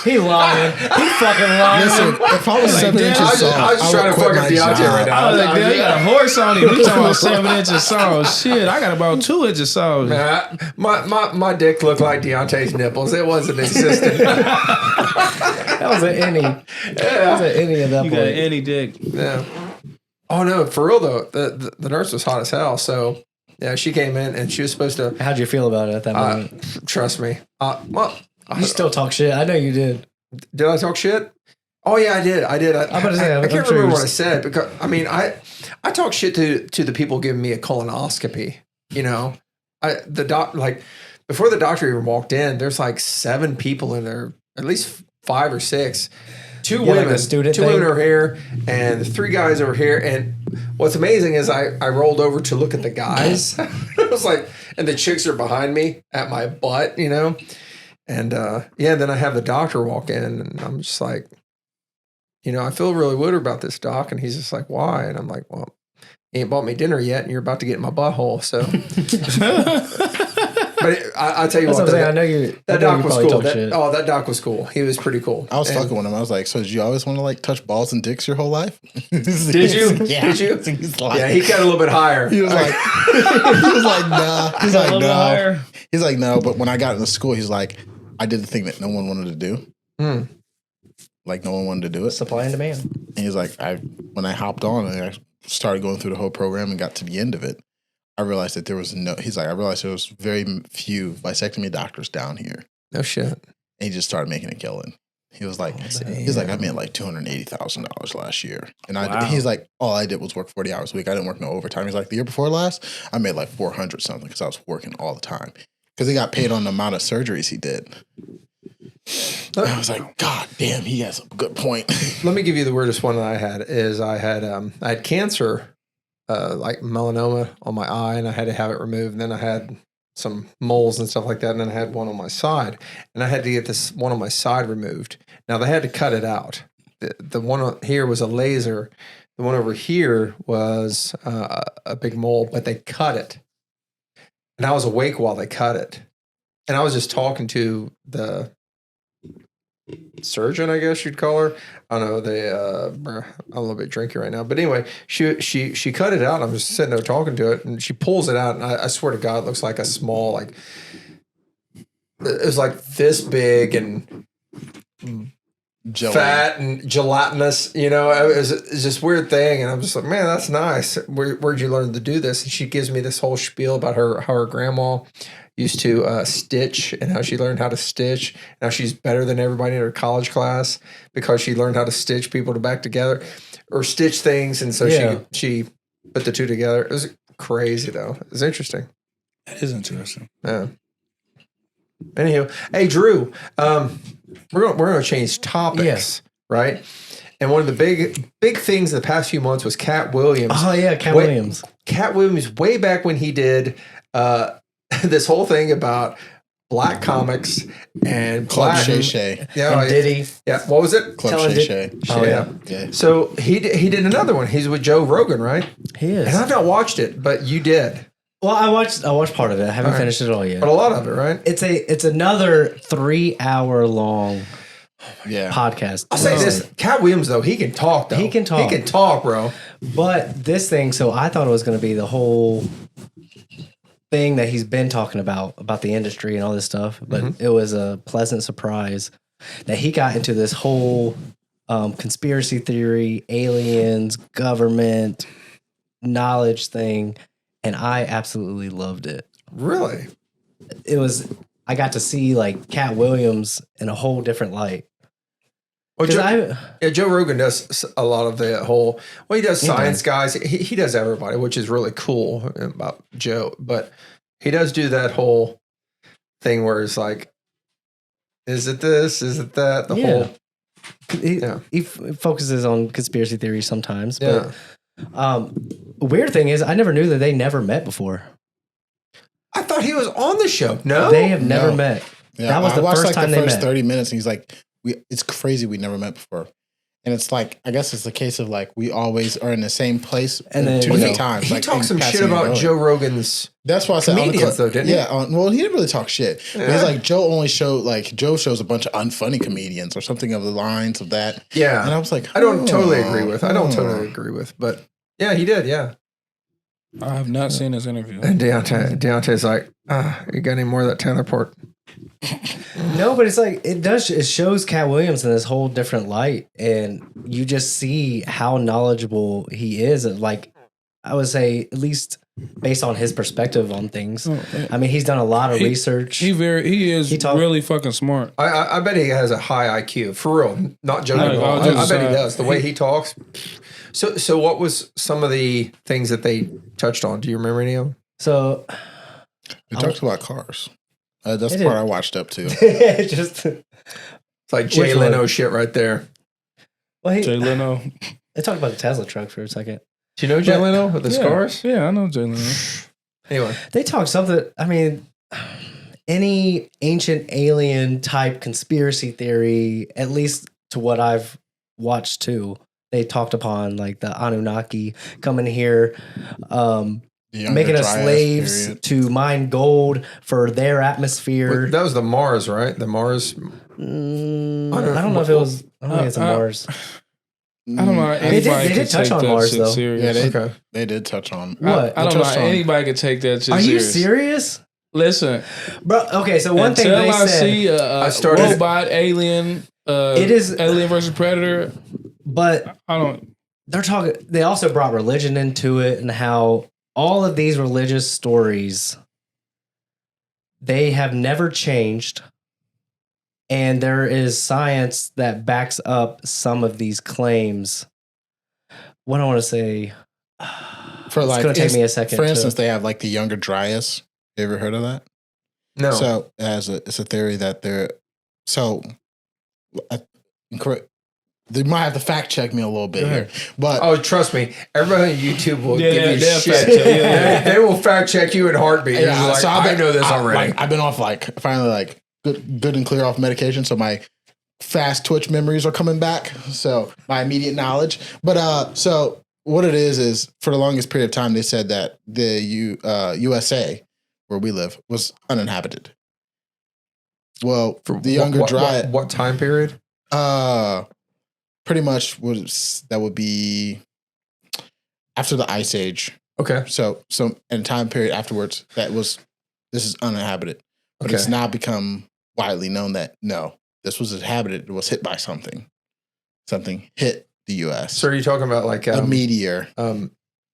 He lying. He fucking lying. Listen, if I was 7 damn, inches I was soft, just trying to would quit fuck up my Deontay job. right now. I was like, damn, you got a horse on him. You talking about 7 inches soft. Shit, I got about 2 inches soft. Man, my dick looked like Deontay's nipples. It wasn't existent. That was an any. That was an any of that You got point. any dick. Yeah. Oh no, for real though. The nurse was hot as hell. So yeah, she came in and she was supposed to. How'd you feel about it at that moment? Trust me. Well, You still talk shit. I know you did. did I talk shit? Oh yeah, I did. I'm about to say, I I'm can't sure remember you what I said because I mean I talk shit to the people giving me a colonoscopy. Before the doctor even walked in, there's like 7 people in there, at least 5 or 6. 2 Yeah, like women, a student 2 thing? women over here, and the 3 guys over here. And what's amazing is I rolled over to look at the guys. It was like, and the chicks are behind me at my butt, And then I have the doctor walk in, and I'm just like, I feel really weird about this, doc. And he's just like, why? And I'm like, well, you ain't bought me dinner yet, and you're about to get in my butthole. So, but I'll tell you That's what what, I'm saying. I know you. that I know doc you was probably cool. talk shit. That doc was cool. He was pretty cool. I was And- fucking with him. I was like, so did you always want to like touch balls and dicks your whole life? Did you? Yeah. Did you? He's like, Yeah, he got a little bit higher. he was like, he was like, nah. He's A like, little bit no. higher. He's like, no. But when I got into school, he's like, I did the thing that no one wanted to do. Hmm. Like no one wanted to do it. Supply and demand. And he's like, when I hopped on and I started going through the whole program and got to the end of it, I realized that I realized there was very few vasectomy doctors down here. No shit. And he just started making a killing. He was like, I made like $280,000 last year. And Wow. he's like, all I did was work 40 hours a week. I didn't work no overtime. He's like, the year before last, I made like 400 something because I was working all the time. Because he got paid on the amount of surgeries he did. And I was like, God damn, he has a good point. Let me give you the weirdest one that I had. I had cancer, like melanoma on my eye, and I had to have it removed. And then I had some moles and stuff like that, and then I had one on my side, and I had to get this one on my side removed. Now they had to cut it out. The one here was a laser. The one over here was a big mole, but they cut it, and I was awake while they cut it, and I was just talking to the surgeon, I guess you'd call her. I don't know. I'm a little bit drinky right now, but anyway, she cut it out. I'm just sitting there talking to it, and she pulls it out, and I swear to God, it looks like a small, like it was like this big and Jelly. fat and gelatinous. It was this weird thing, and I'm just like, man, that's nice. Where'd you learn to do this? And she gives me this whole spiel about how her grandma used to stitch and how she learned how to stitch. Now she's better than everybody in her college class because she learned how to stitch people back together or stitch things. And so she put the two together. It was crazy though. It was interesting. That is interesting. Yeah. Anywho, hey Drew, we're gonna change topics, right? And one of the big things in the past few months was Cat Williams. Oh yeah, Cat Williams. Cat Williams, way back when he did this whole thing about black comics and Club platinum. Shay Shay. Yeah, And Diddy. yeah. What was it? Club Telling Shay it- Shay. Oh yeah, Yeah. So he did another one. He's with Joe Rogan, right? he is. And I've not watched it, but you did. Well, I watched part of it. I haven't All right. finished it all yet. But a lot of it, right? It's another 3-hour long Yeah. podcast. I'll say this: Cat Williams, though, he can talk. Though He can talk. He can talk, bro. But this thing, so I thought it was going to be the whole thing that he's been talking about the industry and all this stuff. But it was a pleasant surprise that he got into this whole conspiracy theory, aliens, government, knowledge thing. And I absolutely loved it. Really? I got to see like Cat Williams in a whole different light. Well, Joe Rogan does a lot of the whole. Well, he does science guys. He does everybody, which is really cool about Joe. But he does do that whole thing where it's like, is it this? Is it that? The whole. He focuses on conspiracy theories sometimes. But weird thing is, I never knew that they never met before. I thought he was on the show. No, they have never met. Yeah, that was the first time they met. 30 minutes, and he's like, it's crazy we never met before. And it's like, I guess it's the case of like, we always are in the same place and then, two different times. He like, talked some shit about Joe Rogan's That's why I said comedians, though, didn't he? Yeah, well, he didn't really talk shit. But he's like, Joe shows a bunch of unfunny comedians or something of the lines of that. Yeah. And I was like, I don't totally agree with. But yeah, he did, yeah. I have not seen his interview. And Deontay's like, you got any more of that Tanner pork? No, but it's like it shows Cat Williams in this whole different light, and you just see how knowledgeable he is. Like, I would say, at least based on his perspective on things. I mean, he's done a lot of research. He is really fucking smart. I bet he has a high IQ, for real. Not joking at all. I bet he does. The way he talks. So what was some of the things that they touched on? Do you remember any of them? So he talks about cars. That's the part I watched up to. It's like Jay Leno shit right there. Well, Jay Leno. They talked about the Tesla truck for a second. Do you know Jay Leno with the scars? Yeah, I know Jay Leno. Anyway, they talked something. I mean, any ancient alien type conspiracy theory, at least to what I've watched too, they talked upon like the Anunnaki coming here. Making us slaves to mine gold for their atmosphere. That was the Mars, right? The Mars. I don't know if it was. I don't think it's a Mars. I don't know. They did touch on Mars though. Serious. Yeah, they did touch on. What? I don't know. Anybody could take that shit. Are you serious? Listen, bro. Okay, so one thing they said. I see a robot alien. It is Alien versus Predator. But I don't. They're talking. They also brought religion into it and how. All of these religious stories, they have never changed. And there is science that backs up some of these claims. What I want to say, it's going to take me a second. For instance, they have like the Younger Dryas. You ever heard of that? No. So it's a theory that they might have to fact check me a little bit here, but trust me, everybody on YouTube will give you shit. They will fact check you in heartbeat. Yeah, so I know this already. I've been off finally good and clear off medication, so my fast twitch memories are coming back. So my immediate knowledge, but so what it is for the longest period of time they said that the USA where we live was uninhabited. Well, for the Younger Dryas. What time period? Pretty much that would be after the Ice Age. Okay. So in time period afterwards, this is uninhabited. But it's now become widely known that no, this was inhabited. It was hit by something. Something hit the U.S. So are you talking about like a meteor?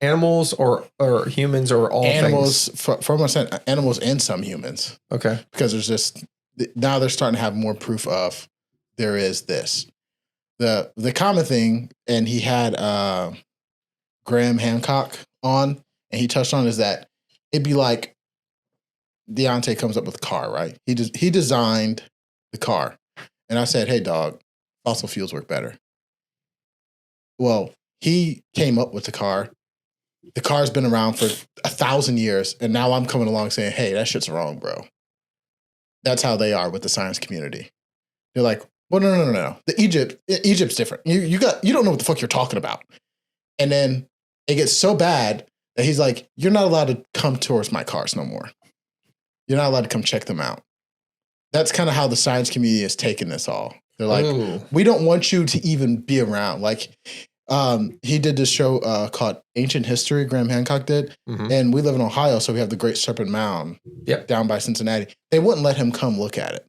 Animals or humans or all animals? Things? From what I said, animals and some humans. Okay. Because there's just now they're starting to have more proof of there is this. The common thing, and he had Graham Hancock on, and he touched on is that it'd be like Deontay comes up with a car, right? He designed the car, and I said, "Hey, dog, fossil fuels work better." Well, he came up with the car. The car's been around for 1,000 years, and now I'm coming along saying, "Hey, that shit's wrong, bro." That's how they are with the science community. They're like, well, no. Egypt's different. You don't know what the fuck you're talking about. And then it gets so bad that he's like, you're not allowed to come towards my cars no more. You're not allowed to come check them out. That's kind of how the science community has taken this all. They're like, we don't want you to even be around. Like, he did this show called Ancient History, Graham Hancock did. Mm-hmm. And we live in Ohio, so we have the Great Serpent Mound down by Cincinnati. They wouldn't let him come look at it.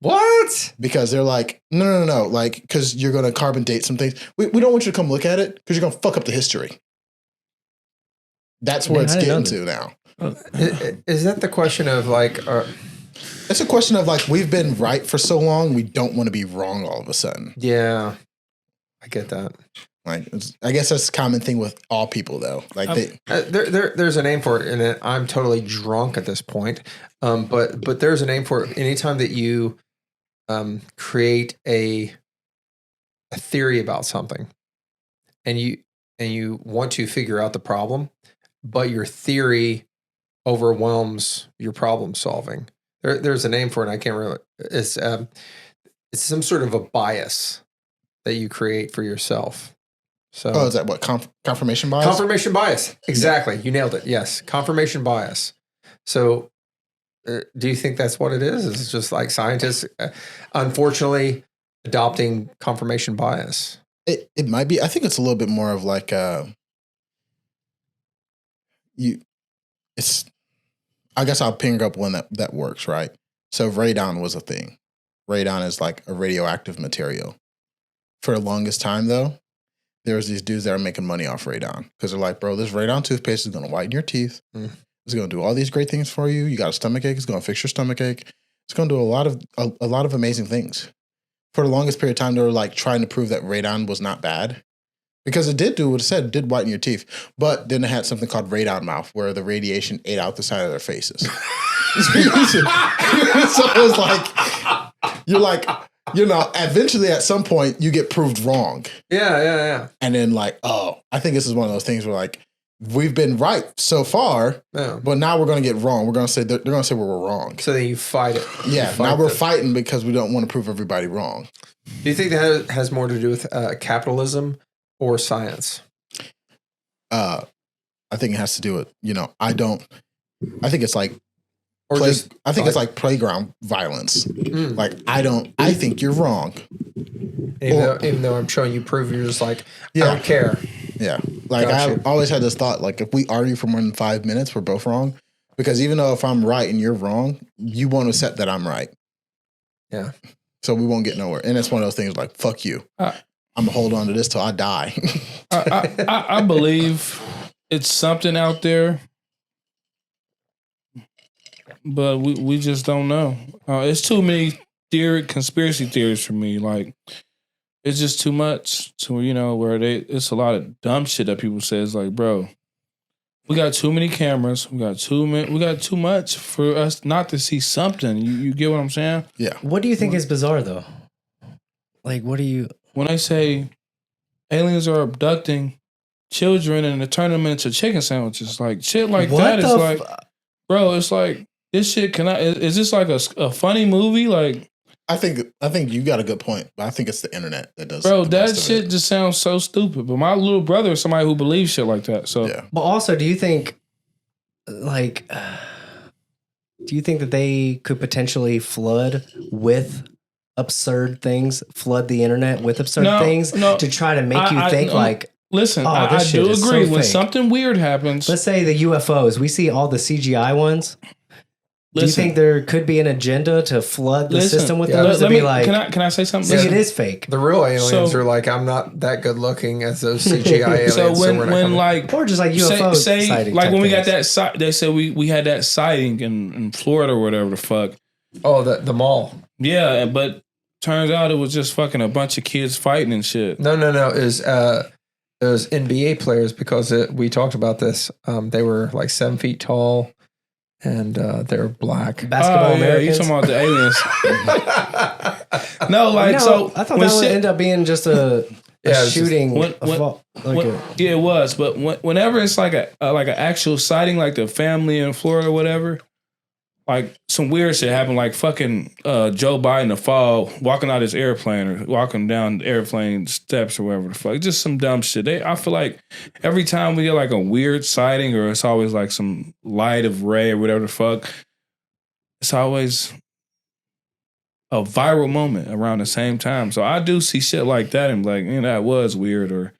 What? Because they're like, no. Like, because you're going to carbon date some things. We don't want you to come look at it because you're going to fuck up the history. That's where it's getting to now. Is that the question of like, It's a question of like, we've been right for so long, we don't want to be wrong all of a sudden. Yeah, I get that. Like, I guess that's a common thing with all people, though. Like, there's a name for it, and I'm totally drunk at this point. But there's a name for it. Anytime that you create a theory about something, and you want to figure out the problem, but your theory overwhelms your problem solving. There's a name for it. I can't remember. It's some sort of a bias that you create for yourself. So, is that what confirmation bias? Confirmation bias. Exactly. You nailed it. Yes. Confirmation bias. So do you think that's what it is? It's just like scientists, unfortunately, adopting confirmation bias. It might be. I think it's a little bit more of like I guess I'll ping up one that works, right? So radon was a thing. Radon is like a radioactive material. For the longest time, though, there was these dudes that are making money off radon because they're like, bro, this radon toothpaste is going to whiten your teeth. It's going to do all these great things for you. You got a stomach ache. It's going to fix your stomach ache. It's going to do a lot of amazing things. For the longest period of time, they were like trying to prove that radon was not bad because it did do what it said. It did whiten your teeth. But then it had something called radon mouth where the radiation ate out the side of their faces. So it was like, you're like, eventually at some point you get proved wrong. Yeah. And then like, I think this is one of those things where like, we've been right so far, but now we're going to get wrong. We're going to say, they're going to say we're wrong. So then you fight it. Yeah. Now we're fighting because we don't want to prove everybody wrong. Do you think that has more to do with capitalism or science? I think it has to do with, I think it's like, it's like playground violence. Like, I think you're wrong. Even though I'm showing you proof, you're just like, I don't care. Yeah. Like, I've always had this thought, like, if we argue for more than 5 minutes, we're both wrong. Because even though if I'm right and you're wrong, you won't accept that I'm right. Yeah. So we won't get nowhere. And it's one of those things like, fuck you. I'm going to hold on to this till I die. I believe it's something out there. But we just don't know. It's too many conspiracy theories for me. Like, it's just too much to, where it's a lot of dumb shit that people say. It's like, bro, we got too many cameras. We got too much for us not to see something. You get what I'm saying? Yeah. What do you think is bizarre though? Like, when I say aliens are abducting children and turning them into chicken sandwiches, like shit like that is like, bro, it's like, this shit is this like a funny movie? Like, I think you got a good point, but I think it's the internet that does. Bro, that shit just sounds so stupid. But my little brother is somebody who believes shit like that. So, yeah. But also, do you think, like, that they could potentially flood the internet with absurd things to try to make you think like? Listen, I do agree. When something weird happens, let's say the UFOs, we see all the CGI ones. Do you think there could be an agenda to flood the system with those? Can I say something? See, it is fake. The real aliens are like, I'm not that good looking as those CGI aliens. So when like, or just like UFOs, say like when we got that they said we had that sighting in Florida or whatever the fuck. Oh, the mall. Yeah, but turns out it was just fucking a bunch of kids fighting and shit. No. It was NBA players because we talked about this. They were like 7 feet tall. And they're black. Basketball Americans. You talking about the aliens? So I thought that would end up being just a shooting. It was. But whenever it's like an actual sighting, like the family in Florida or whatever, like some weird shit happened, like fucking Joe Biden in the fall walking out his airplane or walking down the airplane steps or whatever the fuck. Just some dumb shit. I feel like every time we get like a weird sighting or it's always like some light of ray or whatever the fuck, it's always a viral moment around the same time. So I do see shit like that and like, that was weird or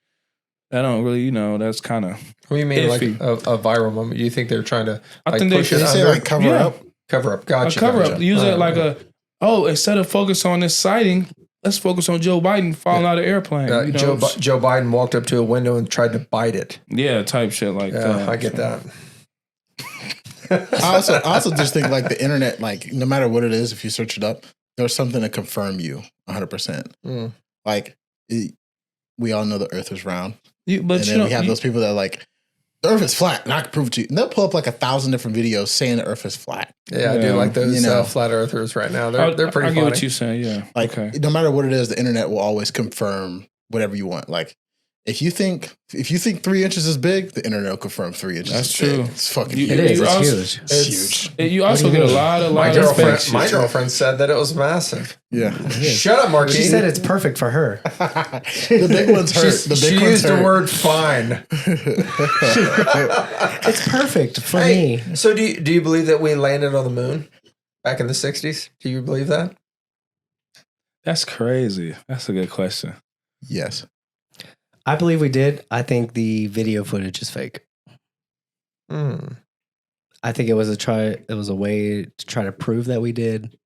I don't really, that's kind of What do you mean iffy. like a viral moment? Do you think they're trying to I think push they it say under? like cover up? Cover up. Gotcha. A cover up. Use it like instead of focus on this sighting, let's focus on Joe Biden falling out of the airplane. Joe Biden walked up to a window and tried to bite it. Yeah, type shit like that. I get that. I also just think like the internet, like no matter what it is, if you search it up, there's something to confirm you 100%. Like we all know the Earth is round, and then we have those people that are like, the Earth is flat, and I can prove it to you. And they'll pull up like 1,000 different videos saying the Earth is flat. Yeah, I do like those flat earthers right now. They're pretty funny. I get what you're saying, yeah. Like, no matter what it is, the internet will always confirm whatever you want. Like, if you think 3 inches is big, the internet will confirm 3 inches. That's true. Big. It's fucking huge. It's huge. You also get a lot of my girlfriend said that it was massive. Yeah. Shut up, Markee. She said it's perfect for her. The big ones hurt. She used the word fine. It's perfect for me. So do you believe that we landed on the moon back in the 60s? Do you believe that? That's crazy. That's a good question. Yes. I believe we did. I think the video footage is fake. I think it was a way to try to prove that we did,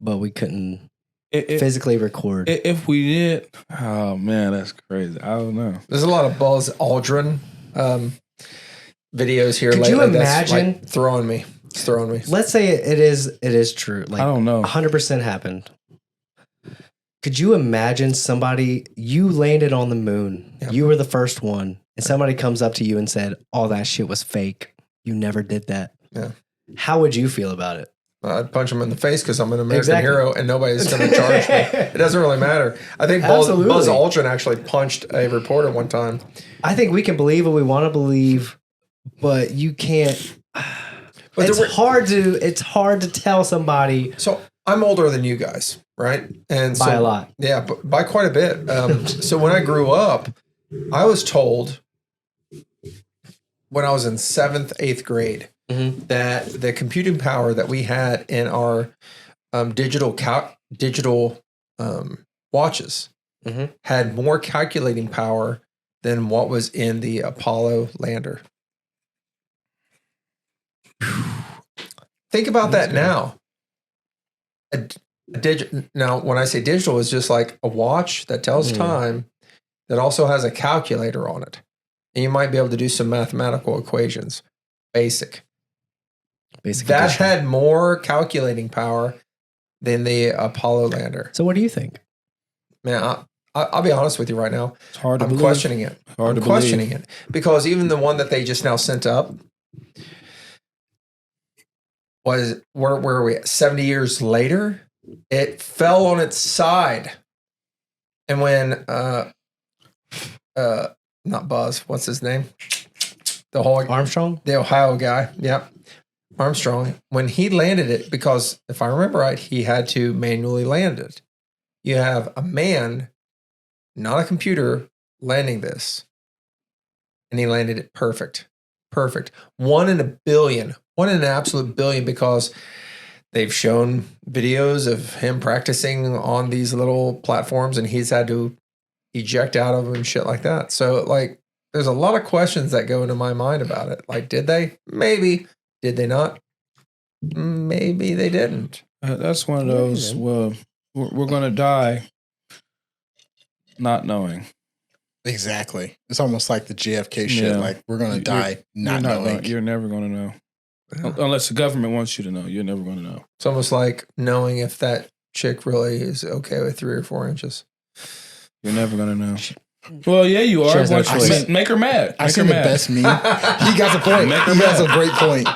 but we couldn't physically record. If we did, oh man, that's crazy. I don't know. There's a lot of Buzz Aldrin videos here. Could lately you imagine that's throwing me? It's throwing me. Let's say it is true. Like, I don't know. 100% happened. Could you imagine you landed on the moon, you were the first one, and somebody comes up to you and said, all that shit was fake. You never did that. Yeah. How would you feel about it? I'd punch him in the face because I'm an American hero and nobody's going to charge me. It doesn't really matter. I think Buzz Aldrin actually punched a reporter one time. I think we can believe what we want to believe, but you can't. But it's hard to tell somebody. So I'm older than you guys, right? And by a lot. Yeah, by quite a bit. So when I grew up, I was told when I was in 7th, 8th grade that the computing power that we had in our digital watches had more calculating power than what was in the Apollo lander. Think about that now. Now, when I say digital, it's just like a watch that tells time that also has a calculator on it. And you might be able to do some mathematical equations. Basic. That had more calculating power than the Apollo lander. So what do you think? Man, I'll be honest with you right now. It's hard to believe. Questioning it. I'm questioning it. Because even the one that they just now sent up was, where are we at? 70 years later, it fell on its side. And when, not Buzz, what's his name? Armstrong? The Ohio guy. Yep. Armstrong. When he landed it, because if I remember right, he had to manually land it. You have a man, not a computer, landing this. And he landed it perfect. Perfect. 1 in a billion. 1 in an absolute billion, because they've shown videos of him practicing on these little platforms and he's had to eject out of them and shit like that. So, like, there's a lot of questions that go into my mind about it. Like, did they? Maybe. Did they not? Maybe they didn't. That's one of those, well, we're going to die not knowing. Exactly. It's almost like the JFK shit. Yeah. Like, we're going to die not knowing. You're never going to know. Yeah. Unless the government wants you to know. You're never going to know. It's almost like knowing if that chick really is okay with 3 or 4 inches. You're never going to know. Well, yeah, you are. Make her mad. I see the best meme. He got the point. He has a great point.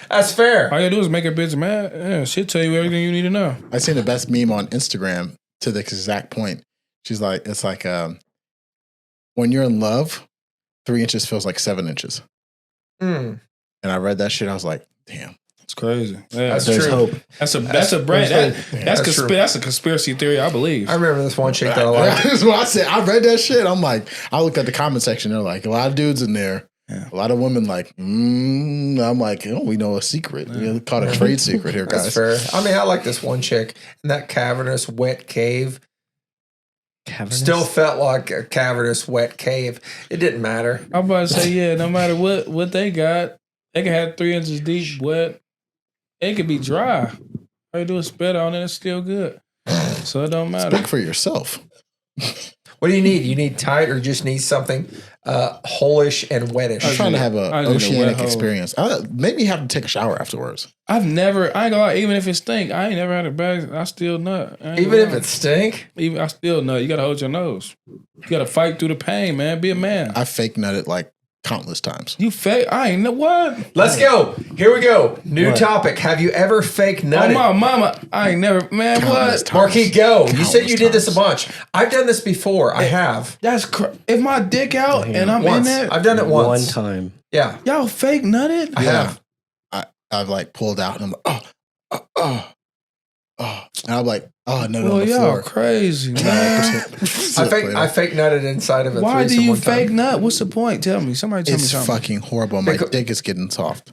That's fair. All you do is make her bitch mad. Yeah, she'll tell you everything you need to know. I seen the best meme on Instagram to the exact point. She's like, it's like, when you're in love, 3 inches feels like 7 inches. And I read that shit. I was like, damn. It's crazy. Yeah, that's true. Hope. That's a conspiracy theory, I believe. I remember this one chick that I liked. That's what I said. I read that shit. I'm like, I looked at the comment section. They're like, a lot of dudes in there. Yeah. A lot of women like, I'm like, oh, we know a secret. Yeah. We caught a trade secret here, guys. That's fair. I mean, I like this one chick in that cavernous, wet cave. Still felt like a cavernous, wet cave. It didn't matter. I'm about to say, yeah, no matter what they got, they can have 3 inches deep, wet. It could be dry. All you do is spit on it, it's still good. So it don't matter. Speak for yourself. What do you need? You need tight or just need something wholish and wettish? I'm trying to have an I need a oceanic wet hole. experience. Maybe have to take a shower afterwards. I ain't gonna lie, even if it stink, I ain't never had a bag. I still nut. Even if it stink? Even I still nut. You gotta hold your nose. You gotta fight through the pain, man. Be a man. I fake nutted like countless times. You fake. I ain't know what. Let's go. Here we go. New What? topic. Have you ever fake Oh nutted? my mama. I ain't never. Man, Countless what? times. Markee, go. You Countless said you did this a times. bunch. I've done this before. I have. That's if my dick out and I'm Once. in there. I've done it once. One time. Yeah. Y'all fake nutted. I have. I've like pulled out and I'm like, and I'm like, no, Well, on the y'all floor. crazy, man. I fake nutted inside of a Why do threesome you one time. fake nut? What's the point? Tell me. Somebody tell me It's something. fucking horrible. My Because- dick is getting soft.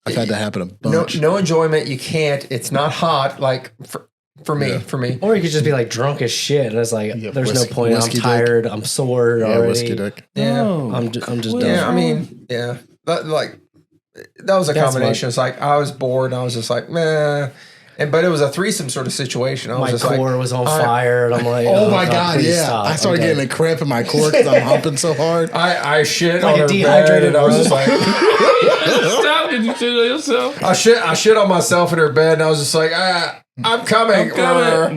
I've had that happen a No, bunch. no enjoyment. You can't. It's not hot. Like for me. Yeah. For me. Or you could just be like drunk as shit, and it's like Yeah, there's whiskey- no point. I'm whiskey dick. tired. I'm sore Yeah, already. whiskey dick. Yeah. No. I'm just Well, done. Yeah. I mean, yeah. That was a That's combination. It's like I was bored. And I was just like, meh. But it was a threesome sort of situation. I was My just core like, was on fire, and I'm like, Oh my God, please yeah. stop. I started Okay. getting a cramp in my core because I'm humping so hard. I shit Like on a her bed, dehydrated and I was rug. just like, Stop. Did you do it yourself? I shit on myself in her bed, and I was just like, I'm coming.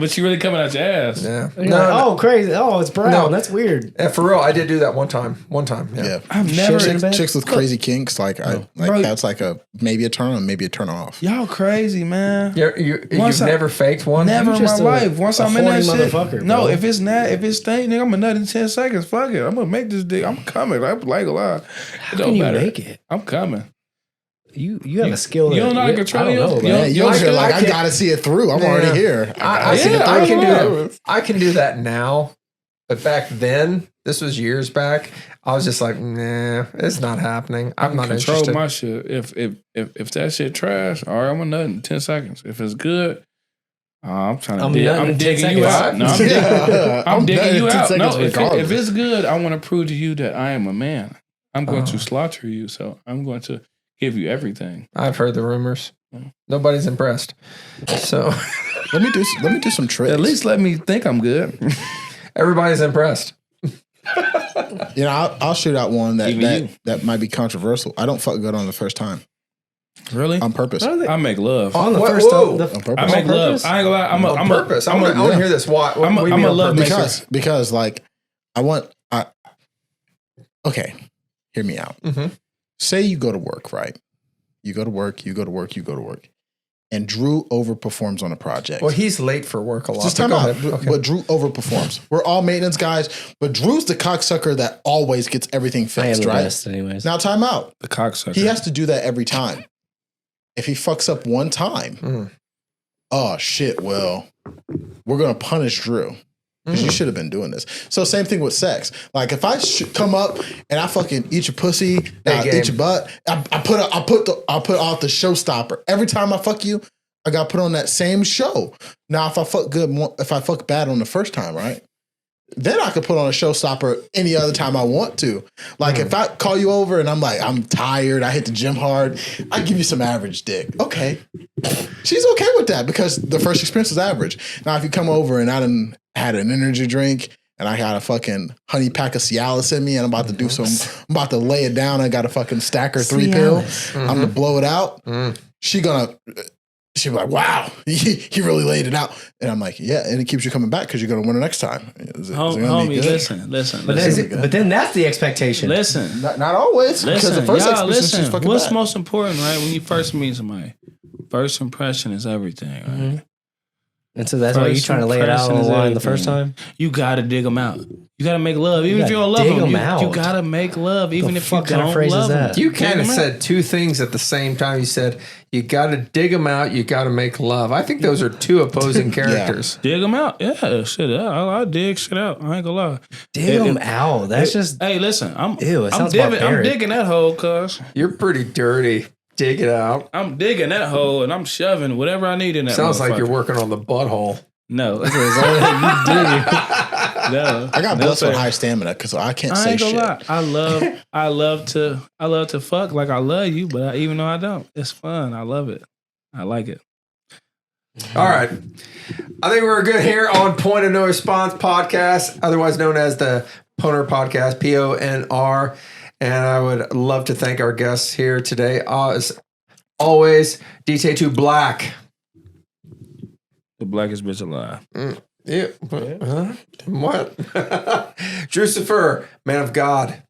But you really coming out your ass. Yeah. And you're like, oh, crazy. Oh, it's brown. No. That's weird. Yeah, for real, I did do that one time. Yeah. Yeah. I've never. Shit in bed? Chicks with crazy kinks, like Bro. that's like maybe a turn on, maybe a turn off. Y'all crazy, man. You've Once never faked one? Never in my just a- life. Once a I'm in that horny shit. motherfucker, No, bro. if it's stink, nigga, I'm a nut in 10 seconds. Fuck it. I'm gonna make this dick. I'm coming. I'm like a lot. How can you make it? I'm coming. You have a skill. you don't know how to I control don't know, yourself? man. You Yeah, don't- you're I here can- like I I can- gotta see it through. I'm Yeah. already here. I see it can through. do that. I can do that now. But back then, this was years back, I was just like, nah, it's not happening. I'm not control interested. my shit. If that shit trash, all right, I'm a nut in 10 seconds. If it's good, I'm trying to I'm dig. nutting I'm in 10 digging you seconds. out. No, I'm digging, Yeah. I'm digging done in you 10 out. No, seconds if regardless. it's good, I want to prove to you that I am a man. I'm going to slaughter you. So I'm going to give you everything. I've heard the rumors. Nobody's impressed. So let me do some tricks. At least let me think I'm good. everybody's impressed. I'll shoot out one Even you. that might be controversial. I don't fuck good on the first time Really? on purpose. I make love. On the Whoa, first whoa. time, On purpose. I make love. purpose? I ain't gonna lie. On purpose. I want to hear this. Why? I'm what do you mean a on love purpose? maker. because like okay, hear me out. Mhm. Say you go to work, right? You go to work, and Drew overperforms on a project. Well, he's late for work a lot. Just but time go out. ahead. Okay. But Drew overperforms. We're all maintenance guys, but Drew's the cocksucker that always gets everything I am fixed, the right? best, anyways. Now, time out. The cocksucker. He has to do that every time. If he fucks up one time, Mm. oh shit, well, we're gonna punish Drew. Because you should have been doing this. So same thing with sex. Like if I come up and I fucking eat your pussy, eat your butt, I put out the showstopper. Every time I fuck you, I got to put on that same show. Now if I fuck bad on the first time, right? Then I could put on a showstopper any other time I want to. Like if I call you over and I'm like, I'm tired, I hit the gym hard, I give you some average dick. Okay. She's okay with that because the first experience is average. Now if you come over and I done had an energy drink and I got a fucking honey pack of Cialis in me and I'm about to lay it down, I got a fucking stacker 3 pill. I'm gonna blow it out. She'll be like, wow, he really laid it out. And I'm like, yeah, and it keeps you coming back because you're going to win the next time. Is it gonna be Homie, good? listen. But then that's the expectation. Listen. Not always. Because Listen, the first y'all, experience is listen. fucking What's bad. most important, right? When you first meet somebody, first impression is everything, right? Mm-hmm. And so that's why you're First trying to lay it out impression on the is line the first everything. time? You gotta dig them out. You gotta make love, even if you don't love dig them. 'em out. You gotta make love, even if you fuck kind of don't phrase is love them. that? You kind of Dig 'em said two things at the same time. You said you got to dig them out. You got to make love. I think those are two opposing characters. Dig them out. Yeah, shit. I dig shit out. I ain't gonna lie. Dig them out. That's just. Hey, listen. Ew, it sounds I'm barbaric. digging that hole, cuz. You're pretty dirty. Dig it out. I'm digging that hole and I'm shoving whatever I need in that. Sounds like you're motherfucker. working on the butthole. No. That's all that you do. No. I got No, blessed with sir. high stamina because I can't I say ain't gonna shit. lie. I love to fuck like I love you, but even though I don't, it's fun. I love it. I like it. All right. I think we're good here on Point of No Response podcast, otherwise known as the PONR podcast, PONR. And I would love to thank our guests here today. As always, DT2 Black. The blackest bitch alive. Yeah. Huh? What? Drucifer, man of God.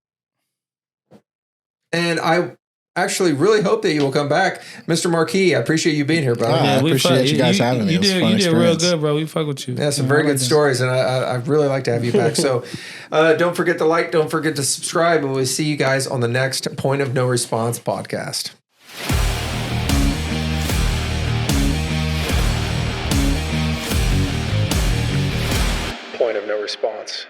And I actually really hope that you will come back. Mr. Markee, I appreciate you being here, brother. I appreciate you guys having me. You did real good, bro. We fuck with you. Yeah, some very good stories, and I'd really like to have you back. So don't forget to like, don't forget to subscribe, and we'll see you guys on the next Point of No Response podcast. Point of No Response.